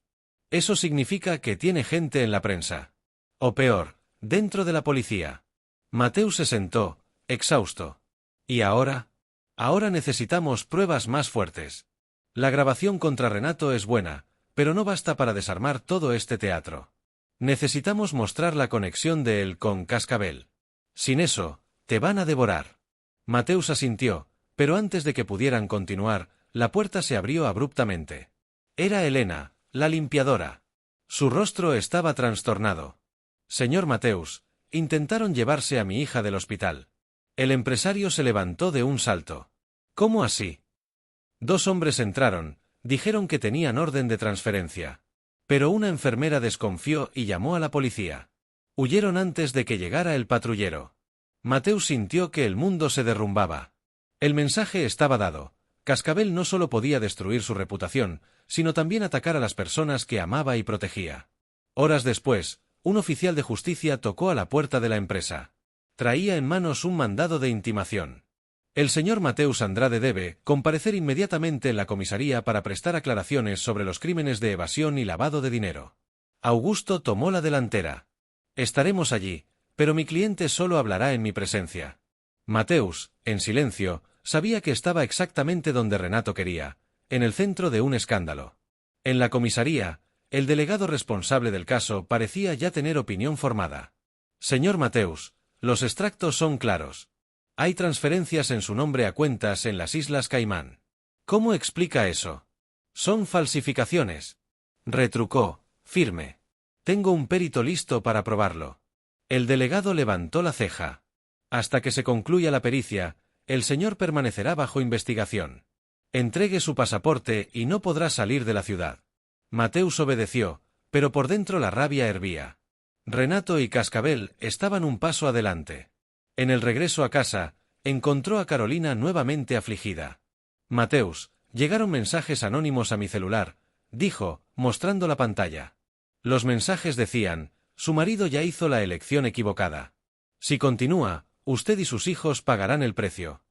Eso significa que tiene gente en la prensa. O peor, dentro de la policía. Mateus se sentó, exhausto. ¿Y ahora? Ahora necesitamos pruebas más fuertes. La grabación contra Renato es buena, pero no basta para desarmar todo este teatro. Necesitamos mostrar la conexión de él con Cascabel. Sin eso, te van a devorar. Mateus asintió, pero antes de que pudieran continuar, la puerta se abrió abruptamente. Era Elena, la limpiadora. Su rostro estaba trastornado. Señor Mateus, intentaron llevarse a mi hija del hospital. El empresario se levantó de un salto. ¿Cómo así? 2 hombres entraron, dijeron que tenían orden de transferencia. Pero una enfermera desconfió y llamó a la policía. Huyeron antes de que llegara el patrullero. Mateus sintió que el mundo se derrumbaba. El mensaje estaba dado. Cascabel no solo podía destruir su reputación, sino también atacar a las personas que amaba y protegía. Horas después, un oficial de justicia tocó a la puerta de la empresa. Traía en manos un mandado de intimación. El señor Mateus Andrade debe comparecer inmediatamente en la comisaría para prestar aclaraciones sobre los crímenes de evasión y lavado de dinero. Augusto tomó la delantera. Estaremos allí, pero mi cliente solo hablará en mi presencia. Mateus, en silencio, sabía que estaba exactamente donde Renato quería, en el centro de un escándalo. En la comisaría, el delegado responsable del caso parecía ya tener opinión formada. Señor Mateus, los extractos son claros. Hay transferencias en su nombre a cuentas en las Islas Caimán. ¿Cómo explica eso? Son falsificaciones. Retrucó, firme. Tengo un perito listo para probarlo. El delegado levantó la ceja. Hasta que se concluya la pericia, el señor permanecerá bajo investigación. Entregue su pasaporte y no podrá salir de la ciudad. Mateus obedeció, pero por dentro la rabia hervía. Renato y Cascabel estaban un paso adelante. En el regreso a casa, encontró a Carolina nuevamente afligida. Mateus, llegaron mensajes anónimos a mi celular, dijo, mostrando la pantalla. Los mensajes decían, su marido ya hizo la elección equivocada. Si continúa, usted y sus hijos pagarán el precio.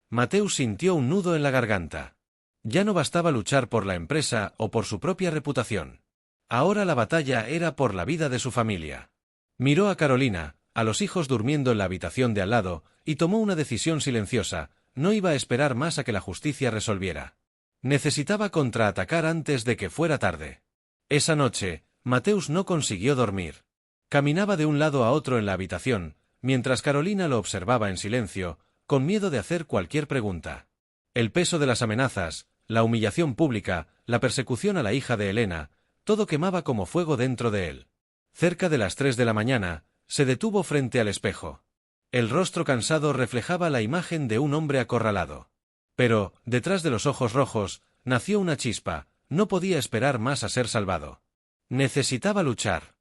Mateus sintió un nudo en la garganta. Ya no bastaba luchar por la empresa o por su propia reputación. Ahora la batalla era por la vida de su familia. Miró a Carolina, a los hijos durmiendo en la habitación de al lado, y tomó una decisión silenciosa, no iba a esperar más a que la justicia resolviera. Necesitaba contraatacar antes de que fuera tarde. Esa noche, Mateus no consiguió dormir. Caminaba de un lado a otro en la habitación, mientras Carolina lo observaba en silencio, con miedo de hacer cualquier pregunta. El peso de las amenazas, la humillación pública, la persecución a la hija de Elena, todo quemaba como fuego dentro de él. Cerca de las 3 de la mañana, se detuvo frente al espejo. El rostro cansado reflejaba la imagen de un hombre acorralado. Pero, detrás de los ojos rojos, nació una chispa, no podía esperar más a ser salvado. Necesitaba luchar.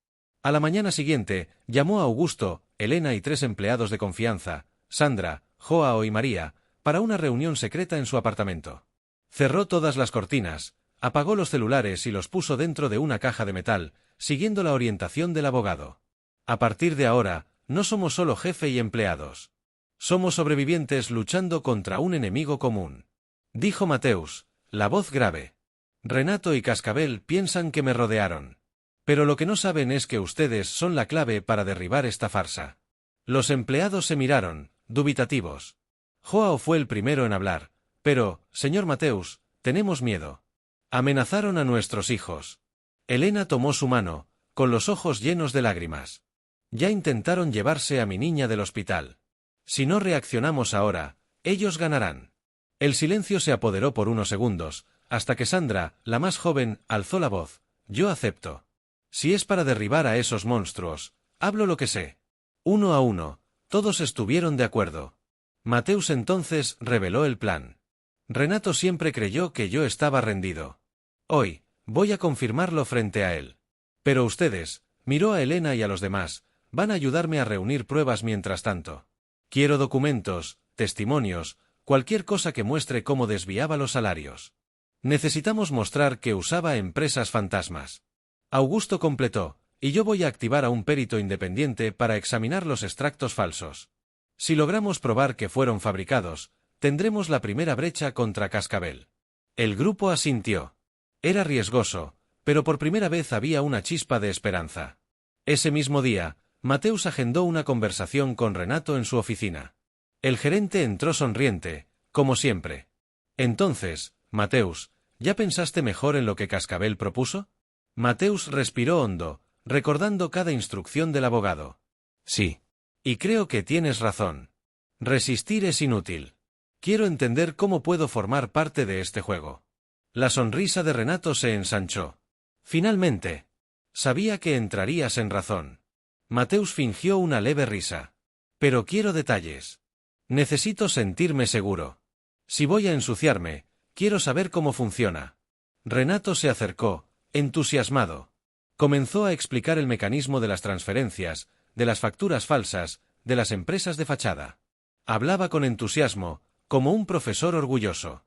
A la mañana siguiente, llamó a Augusto, Elena y 3 empleados de confianza, Sandra, Joao y María, para una reunión secreta en su apartamento. Cerró todas las cortinas, apagó los celulares y los puso dentro de una caja de metal, siguiendo la orientación del abogado. A partir de ahora, no somos solo jefe y empleados. Somos sobrevivientes luchando contra un enemigo común. Dijo Mateus, la voz grave. Renato y Cascabel piensan que me rodearon. Pero lo que no saben es que ustedes son la clave para derribar esta farsa. Los empleados se miraron, dubitativos. Joao fue el primero en hablar. Pero, señor Mateus, tenemos miedo. Amenazaron a nuestros hijos. Elena tomó su mano, con los ojos llenos de lágrimas. Ya intentaron llevarse a mi niña del hospital. Si no reaccionamos ahora, ellos ganarán. El silencio se apoderó por unos segundos, hasta que Sandra, la más joven, alzó la voz. Yo acepto. Si es para derribar a esos monstruos, hablo lo que sé. 1 a 1, todos estuvieron de acuerdo. Mateus entonces reveló el plan. Renato siempre creyó que yo estaba rendido. Hoy, voy a confirmarlo frente a él. Pero ustedes, miró a Elena y a los demás, van a ayudarme a reunir pruebas mientras tanto. Quiero documentos, testimonios, cualquier cosa que muestre cómo desviaba los salarios. Necesitamos mostrar que usaba empresas fantasmas. Augusto completó, y yo voy a activar a un perito independiente para examinar los extractos falsos. Si logramos probar que fueron fabricados, tendremos la primera brecha contra Cascabel. El grupo asintió. Era riesgoso, pero por primera vez había una chispa de esperanza. Ese mismo día, Mateus agendó una conversación con Renato en su oficina. El gerente entró sonriente, como siempre. Entonces, Mateus, ¿ya pensaste mejor en lo que Cascabel propuso? Mateus respiró hondo, recordando cada instrucción del abogado. Sí. Y creo que tienes razón. Resistir es inútil. Quiero entender cómo puedo formar parte de este juego. La sonrisa de Renato se ensanchó. Finalmente. Sabía que entrarías en razón. Mateus fingió una leve risa. Pero quiero detalles. Necesito sentirme seguro. Si voy a ensuciarme, quiero saber cómo funciona. Renato se acercó, entusiasmado. Comenzó a explicar el mecanismo de las transferencias, de las facturas falsas, de las empresas de fachada. Hablaba con entusiasmo, como un profesor orgulloso.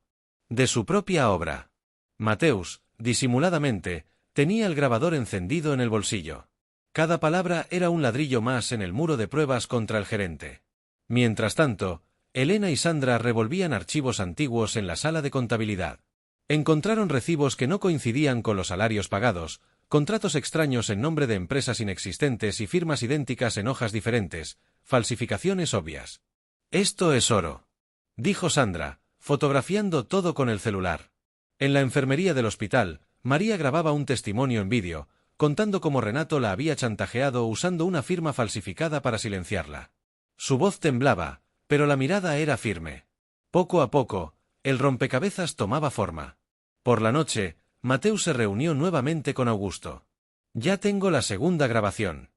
De su propia obra. Mateus, disimuladamente, tenía el grabador encendido en el bolsillo. Cada palabra era un ladrillo más en el muro de pruebas contra el gerente. Mientras tanto, Elena y Sandra revolvían archivos antiguos en la sala de contabilidad. Encontraron recibos que no coincidían con los salarios pagados, contratos extraños en nombre de empresas inexistentes y firmas idénticas en hojas diferentes, falsificaciones obvias. «Esto es oro», dijo Sandra, fotografiando todo con el celular. En la enfermería del hospital, María grababa un testimonio en vídeo, contando cómo Renato la había chantajeado usando una firma falsificada para silenciarla. Su voz temblaba, pero la mirada era firme. Poco a poco, el rompecabezas tomaba forma. Por la noche, Mateus se reunió nuevamente con Augusto. «Ya tengo la segunda grabación».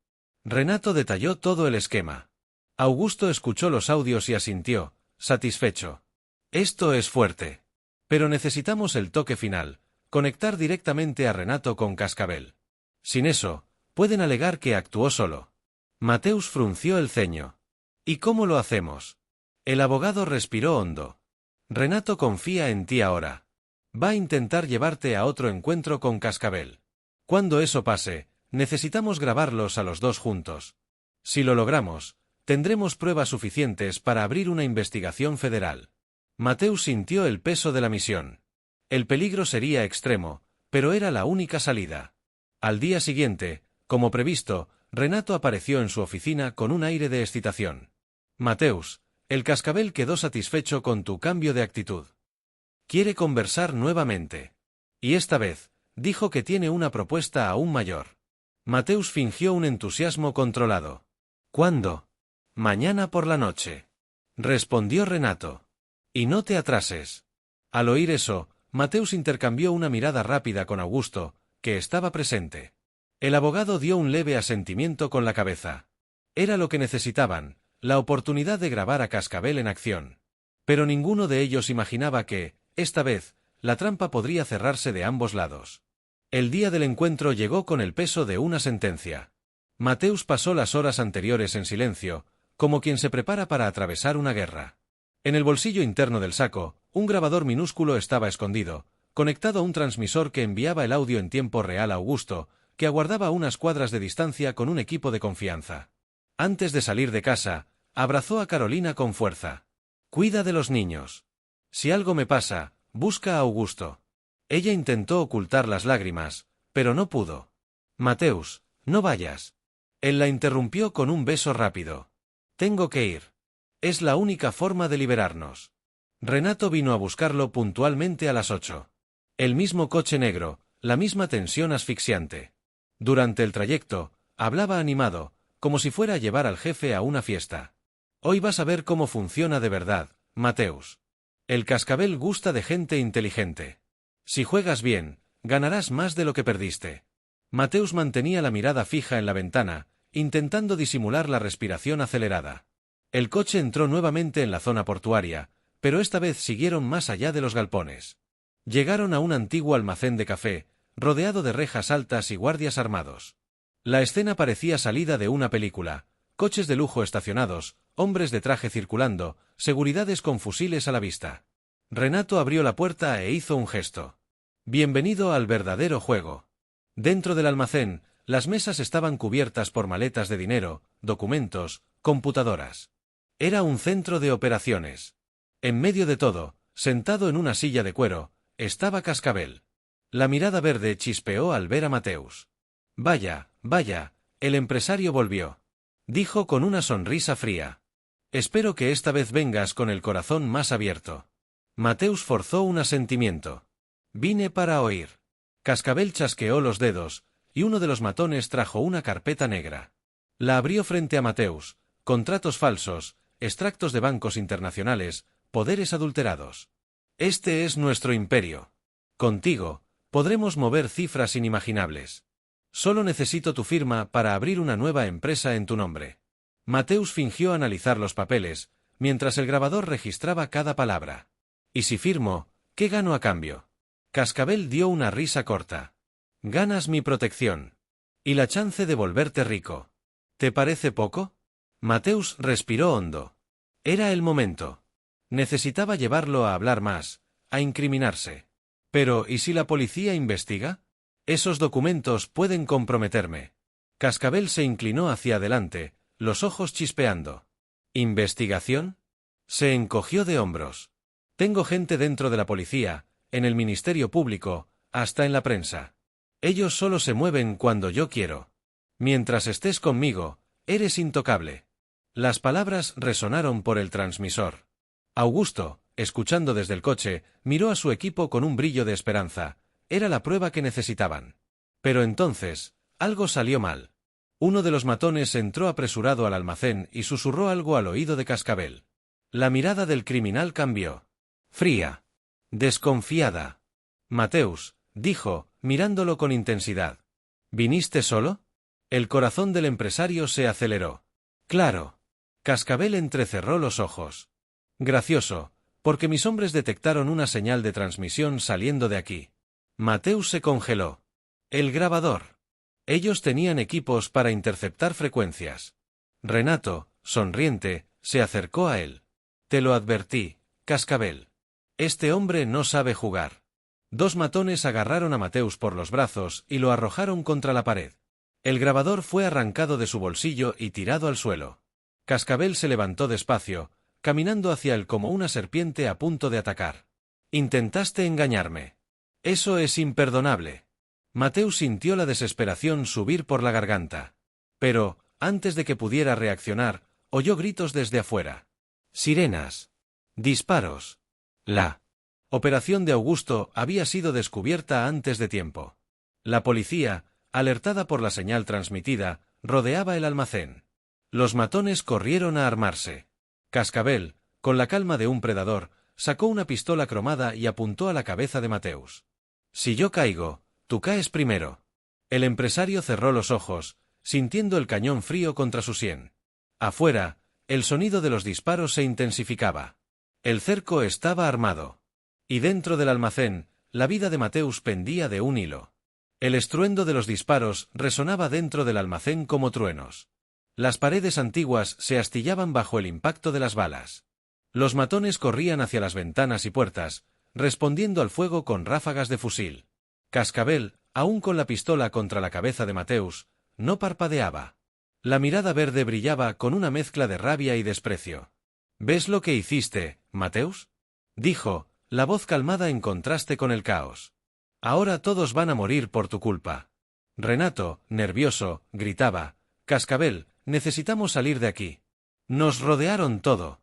Renato detalló todo el esquema. Augusto escuchó los audios y asintió, satisfecho. «Esto es fuerte. Pero necesitamos el toque final, conectar directamente a Renato con Cascabel. Sin eso, pueden alegar que actuó solo». Mateus frunció el ceño. «¿Y cómo lo hacemos?» El abogado respiró hondo. «Renato confía en ti ahora. Va a intentar llevarte a otro encuentro con Cascabel. Cuando eso pase, necesitamos grabarlos a los dos juntos. Si lo logramos, tendremos pruebas suficientes para abrir una investigación federal». Mateus sintió el peso de la misión. El peligro sería extremo, pero era la única salida. Al día siguiente, como previsto, Renato apareció en su oficina con un aire de excitación. «Mateus, el Cascabel quedó satisfecho con tu cambio de actitud. Quiere conversar nuevamente. Y esta vez, dijo que tiene una propuesta aún mayor». Mateus fingió un entusiasmo controlado. «¿Cuándo?» «Mañana por la noche», respondió Renato. «Y no te atrases». Al oír eso, Mateus intercambió una mirada rápida con Augusto, que estaba presente. El abogado dio un leve asentimiento con la cabeza. Era lo que necesitaban, la oportunidad de grabar a Cascabel en acción. Pero ninguno de ellos imaginaba que, esta vez, la trampa podría cerrarse de ambos lados. El día del encuentro llegó con el peso de una sentencia. Mateus pasó las horas anteriores en silencio, como quien se prepara para atravesar una guerra. En el bolsillo interno del saco, un grabador minúsculo estaba escondido, conectado a un transmisor que enviaba el audio en tiempo real a Augusto, que aguardaba a unas cuadras de distancia con un equipo de confianza. Antes de salir de casa, abrazó a Carolina con fuerza. «Cuida de los niños. Si algo me pasa, busca a Augusto». Ella intentó ocultar las lágrimas, pero no pudo. «Mateus, no vayas». Él la interrumpió con un beso rápido. «Tengo que ir. Es la única forma de liberarnos». Renato vino a buscarlo puntualmente a las 8. El mismo coche negro, la misma tensión asfixiante. Durante el trayecto, hablaba animado, como si fuera a llevar al jefe a una fiesta. «Hoy vas a ver cómo funciona de verdad, Mateus. El Cascabel gusta de gente inteligente. Si juegas bien, ganarás más de lo que perdiste». Mateus mantenía la mirada fija en la ventana, intentando disimular la respiración acelerada. El coche entró nuevamente en la zona portuaria, pero esta vez siguieron más allá de los galpones. Llegaron a un antiguo almacén de café, rodeado de rejas altas y guardias armados. La escena parecía salida de una película: coches de lujo estacionados, hombres de traje circulando, seguridades con fusiles a la vista. Renato abrió la puerta e hizo un gesto. «Bienvenido al verdadero juego». Dentro del almacén, las mesas estaban cubiertas por maletas de dinero, documentos, computadoras. Era un centro de operaciones. En medio de todo, sentado en una silla de cuero, estaba Cascabel. La mirada verde chispeó al ver a Mateus. «Vaya, vaya, el empresario volvió», dijo con una sonrisa fría. «Espero que esta vez vengas con el corazón más abierto». Mateus forzó un asentimiento. «Vine para oír». Cascabel chasqueó los dedos, y uno de los matones trajo una carpeta negra. La abrió frente a Mateus: contratos falsos, extractos de bancos internacionales, poderes adulterados. «Este es nuestro imperio. Contigo, podremos mover cifras inimaginables. Solo necesito tu firma para abrir una nueva empresa en tu nombre». Mateus fingió analizar los papeles, mientras el grabador registraba cada palabra. «¿Y si firmo, qué gano a cambio?» Cascabel dio una risa corta. «Ganas mi protección. Y la chance de volverte rico. ¿Te parece poco?» Mateus respiró hondo. Era el momento. Necesitaba llevarlo a hablar más, a incriminarse. Pero, ¿y si la policía investiga? Esos documentos pueden comprometerme. Cascabel se inclinó hacia adelante, los ojos chispeando. ¿Investigación? Se encogió de hombros. Tengo gente dentro de la policía, en el Ministerio Público, hasta en la prensa. Ellos solo se mueven cuando yo quiero. Mientras estés conmigo, eres intocable. Las palabras resonaron por el transmisor. Augusto, escuchando desde el coche, miró a su equipo con un brillo de esperanza. Era la prueba que necesitaban. Pero entonces, algo salió mal. Uno de los matones entró apresurado al almacén y susurró algo al oído de Cascabel. La mirada del criminal cambió. Fría. Desconfiada. Mateus, dijo, mirándolo con intensidad. ¿Viniste solo? El corazón del empresario se aceleró. Claro. Cascabel entrecerró los ojos. Gracioso, porque mis hombres detectaron una señal de transmisión saliendo de aquí. Mateus se congeló. El grabador. Ellos tenían equipos para interceptar frecuencias. Renato, sonriente, se acercó a él. Te lo advertí, Cascabel. Este hombre no sabe jugar. Dos matones agarraron a Mateus por los brazos y lo arrojaron contra la pared. El grabador fue arrancado de su bolsillo y tirado al suelo. Cascabel se levantó despacio, caminando hacia él como una serpiente a punto de atacar. Intentaste engañarme. Eso es imperdonable. Mateus sintió la desesperación subir por la garganta. Pero, antes de que pudiera reaccionar, oyó gritos desde afuera. Sirenas. Disparos. La operación de Augusto había sido descubierta antes de tiempo. La policía, alertada por la señal transmitida, rodeaba el almacén. Los matones corrieron a armarse. Cascabel, con la calma de un predador, sacó una pistola cromada y apuntó a la cabeza de Mateus. Si yo caigo, tú caes primero. El empresario cerró los ojos, sintiendo el cañón frío contra su sien. Afuera, el sonido de los disparos se intensificaba. El cerco estaba armado. Y dentro del almacén, la vida de Mateus pendía de un hilo. El estruendo de los disparos resonaba dentro del almacén como truenos. Las paredes antiguas se astillaban bajo el impacto de las balas. Los matones corrían hacia las ventanas y puertas, respondiendo al fuego con ráfagas de fusil. Cascabel, aún con la pistola contra la cabeza de Mateus, no parpadeaba. La mirada verde brillaba con una mezcla de rabia y desprecio. ¿Ves lo que hiciste, Mateus? Dijo, la voz calmada en contraste con el caos. Ahora todos van a morir por tu culpa. Renato, nervioso, gritaba, Cascabel, necesitamos salir de aquí. Nos rodearon todo.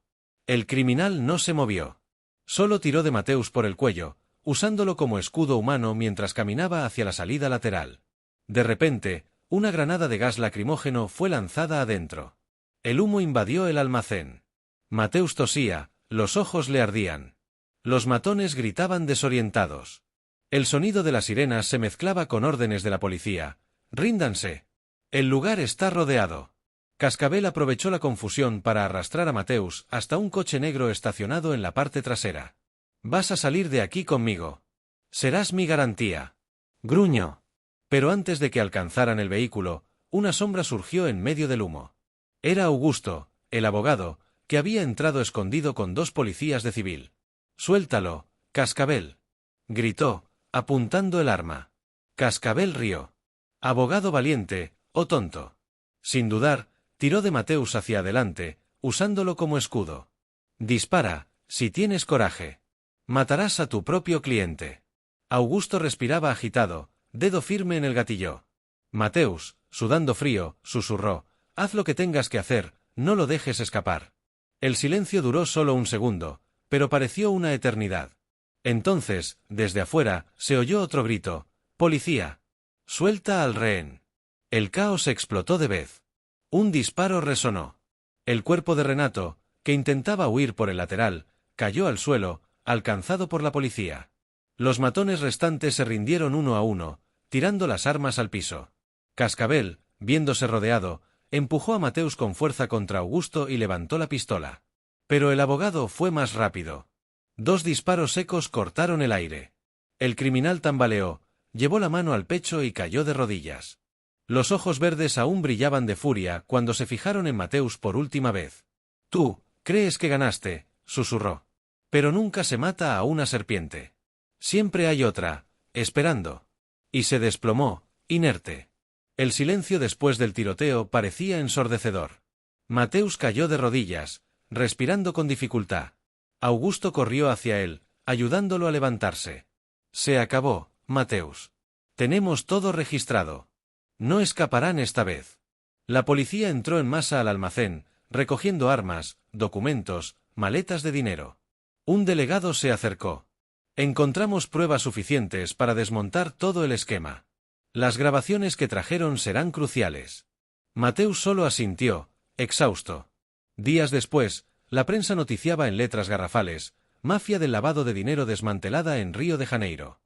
El criminal no se movió. Solo tiró de Mateus por el cuello, usándolo como escudo humano mientras caminaba hacia la salida lateral. De repente, una granada de gas lacrimógeno fue lanzada adentro. El humo invadió el almacén. Mateus tosía, los ojos le ardían. Los matones gritaban desorientados. El sonido de las sirenas se mezclaba con órdenes de la policía. ¡Ríndanse! El lugar está rodeado. Cascabel aprovechó la confusión para arrastrar a Mateus hasta un coche negro estacionado en la parte trasera. Vas a salir de aquí conmigo. Serás mi garantía. Gruñó. Pero antes de que alcanzaran el vehículo, una sombra surgió en medio del humo. Era Augusto, el abogado, que había entrado escondido con dos policías de civil. Suéltalo, Cascabel. Gritó, apuntando el arma. Cascabel rió. Abogado valiente, oh tonto. Sin dudar, tiró de Mateus hacia adelante, usándolo como escudo. Dispara, si tienes coraje. Matarás a tu propio cliente. Augusto respiraba agitado, dedo firme en el gatillo. Mateus, sudando frío, susurró, haz lo que tengas que hacer, no lo dejes escapar. El silencio duró solo un segundo, pero pareció una eternidad. Entonces, desde afuera, se oyó otro grito, ¡Policía! ¡Suelta al rehén! El caos explotó de vez. Un disparo resonó. El cuerpo de Renato, que intentaba huir por el lateral, cayó al suelo, alcanzado por la policía. Los matones restantes se rindieron uno a uno, tirando las armas al piso. Cascabel, viéndose rodeado, empujó a Mateus con fuerza contra Augusto y levantó la pistola. Pero el abogado fue más rápido. Dos disparos secos cortaron el aire. El criminal tambaleó, llevó la mano al pecho y cayó de rodillas. Los ojos verdes aún brillaban de furia cuando se fijaron en Mateus por última vez. «Tú, crees que ganaste», susurró. Pero nunca se mata a una serpiente. Siempre hay otra, esperando. Y se desplomó, inerte. El silencio después del tiroteo parecía ensordecedor. Mateus cayó de rodillas, respirando con dificultad. Augusto corrió hacia él, ayudándolo a levantarse. Se acabó, Mateus. Tenemos todo registrado. No escaparán esta vez. La policía entró en masa al almacén, recogiendo armas, documentos, maletas de dinero. Un delegado se acercó. Encontramos pruebas suficientes para desmontar todo el esquema. Las grabaciones que trajeron serán cruciales. Mateus solo asintió, exhausto. Días después, la prensa noticiaba en letras garrafales: mafia del lavado de dinero desmantelada en Río de Janeiro.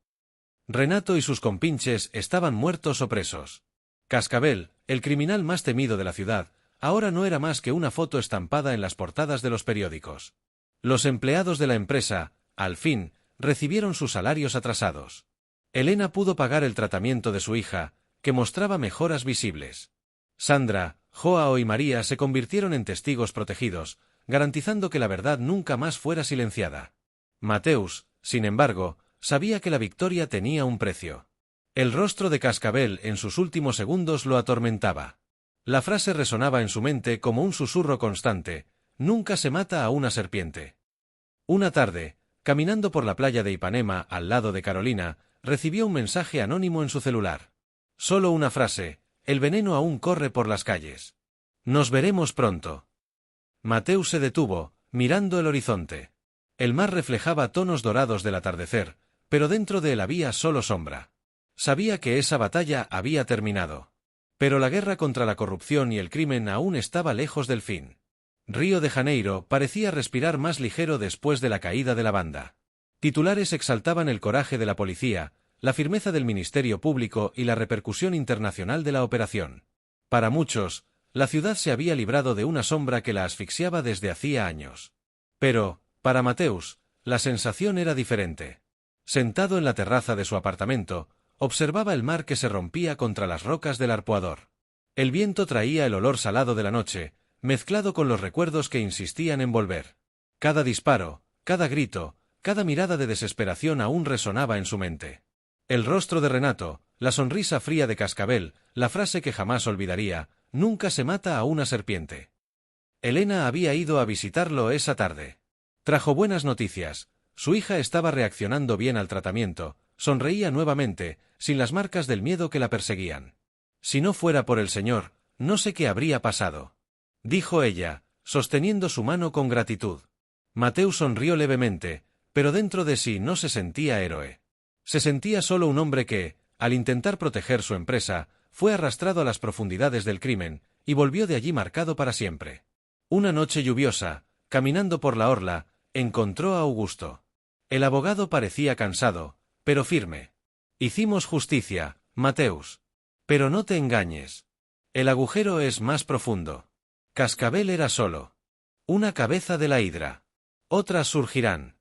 Renato y sus compinches estaban muertos o presos. Cascabel, el criminal más temido de la ciudad, ahora no era más que una foto estampada en las portadas de los periódicos. Los empleados de la empresa, al fin, recibieron sus salarios atrasados. Elena pudo pagar el tratamiento de su hija, que mostraba mejoras visibles. Sandra, Joao y María se convirtieron en testigos protegidos, garantizando que la verdad nunca más fuera silenciada. Mateus, sin embargo, sabía que la victoria tenía un precio. El rostro de Cascabel en sus últimos segundos lo atormentaba. La frase resonaba en su mente como un susurro constante: nunca se mata a una serpiente. Una tarde, caminando por la playa de Ipanema al lado de Carolina, recibió un mensaje anónimo en su celular. Solo una frase: el veneno aún corre por las calles. Nos veremos pronto. Mateus se detuvo, mirando el horizonte. El mar reflejaba tonos dorados del atardecer, pero dentro de él había solo sombra. Sabía que esa batalla había terminado. Pero la guerra contra la corrupción y el crimen aún estaba lejos del fin. Río de Janeiro parecía respirar más ligero después de la caída de la banda. Titulares exaltaban el coraje de la policía, la firmeza del Ministerio Público y la repercusión internacional de la operación. Para muchos, la ciudad se había librado de una sombra que la asfixiaba desde hacía años. Pero, para Mateus, la sensación era diferente. Sentado en la terraza de su apartamento, observaba el mar que se rompía contra las rocas del arpoador. El viento traía el olor salado de la noche, mezclado con los recuerdos que insistían en volver. Cada disparo, cada grito, cada mirada de desesperación aún resonaba en su mente. El rostro de Renato, la sonrisa fría de Cascabel, la frase que jamás olvidaría: nunca se mata a una serpiente. Elena había ido a visitarlo esa tarde. Trajo buenas noticias: su hija estaba reaccionando bien al tratamiento, sonreía nuevamente, sin las marcas del miedo que la perseguían. Si no fuera por el Señor, no sé qué habría pasado, dijo ella, sosteniendo su mano con gratitud. Mateus sonrió levemente, pero dentro de sí no se sentía héroe. Se sentía solo un hombre que, al intentar proteger su empresa, fue arrastrado a las profundidades del crimen, y volvió de allí marcado para siempre. Una noche lluviosa, caminando por la orla, encontró a Augusto. El abogado parecía cansado, pero firme. Hicimos justicia, Mateus. Pero no te engañes. El agujero es más profundo. Cascabel era solo una cabeza de la hidra. Otras surgirán.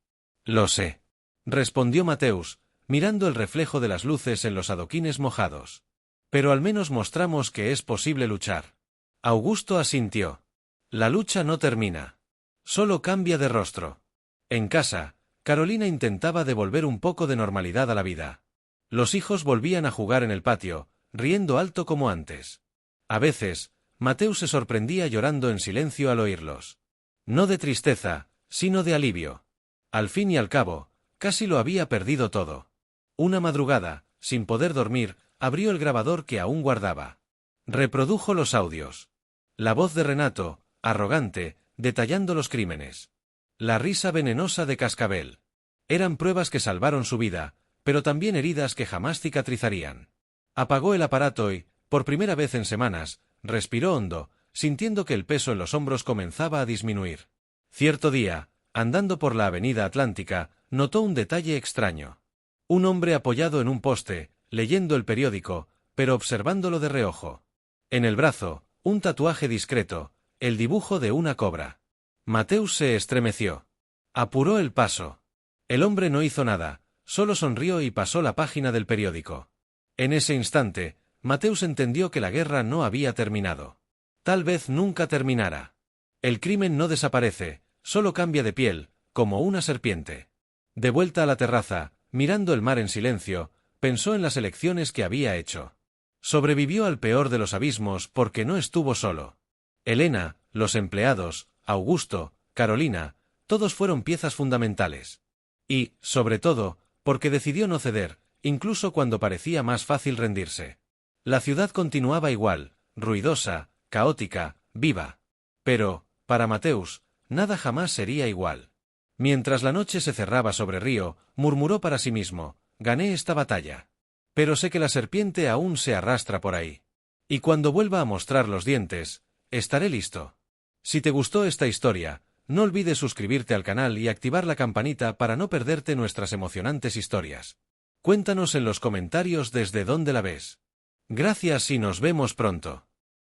Lo sé, respondió Mateus, mirando el reflejo de las luces en los adoquines mojados. Pero al menos mostramos que es posible luchar. Augusto asintió. La lucha no termina. Solo cambia de rostro. En casa, Carolina intentaba devolver un poco de normalidad a la vida. Los hijos volvían a jugar en el patio, riendo alto como antes. A veces, Mateus se sorprendía llorando en silencio al oírlos. No de tristeza, sino de alivio. Al fin y al cabo, casi lo había perdido todo. Una madrugada, sin poder dormir, abrió el grabador que aún guardaba. Reprodujo los audios. La voz de Renato, arrogante, detallando los crímenes. La risa venenosa de Cascabel. Eran pruebas que salvaron su vida, pero también heridas que jamás cicatrizarían. Apagó el aparato y, por primera vez en semanas, respiró hondo, sintiendo que el peso en los hombros comenzaba a disminuir. Cierto día, andando por la avenida Atlántica, notó un detalle extraño. Un hombre apoyado en un poste, leyendo el periódico, pero observándolo de reojo. En el brazo, un tatuaje discreto, el dibujo de una cobra. Mateus se estremeció. Apuró el paso. El hombre no hizo nada, solo sonrió y pasó la página del periódico. En ese instante, Mateus entendió que la guerra no había terminado. Tal vez nunca terminara. El crimen no desaparece, solo cambia de piel, como una serpiente. De vuelta a la terraza, mirando el mar en silencio, pensó en las elecciones que había hecho. Sobrevivió al peor de los abismos porque no estuvo solo. Elena, los empleados, Augusto, Carolina, todos fueron piezas fundamentales. Y, sobre todo, porque decidió no ceder, incluso cuando parecía más fácil rendirse. La ciudad continuaba igual, ruidosa, caótica, viva. Pero, para Mateus, nada jamás sería igual. Mientras la noche se cerraba sobre Río, murmuró para sí mismo: gané esta batalla. Pero sé que la serpiente aún se arrastra por ahí. Y cuando vuelva a mostrar los dientes, estaré listo. Si te gustó esta historia, no olvides suscribirte al canal y activar la campanita para no perderte nuestras emocionantes historias. Cuéntanos en los comentarios desde dónde la ves. Gracias y nos vemos pronto.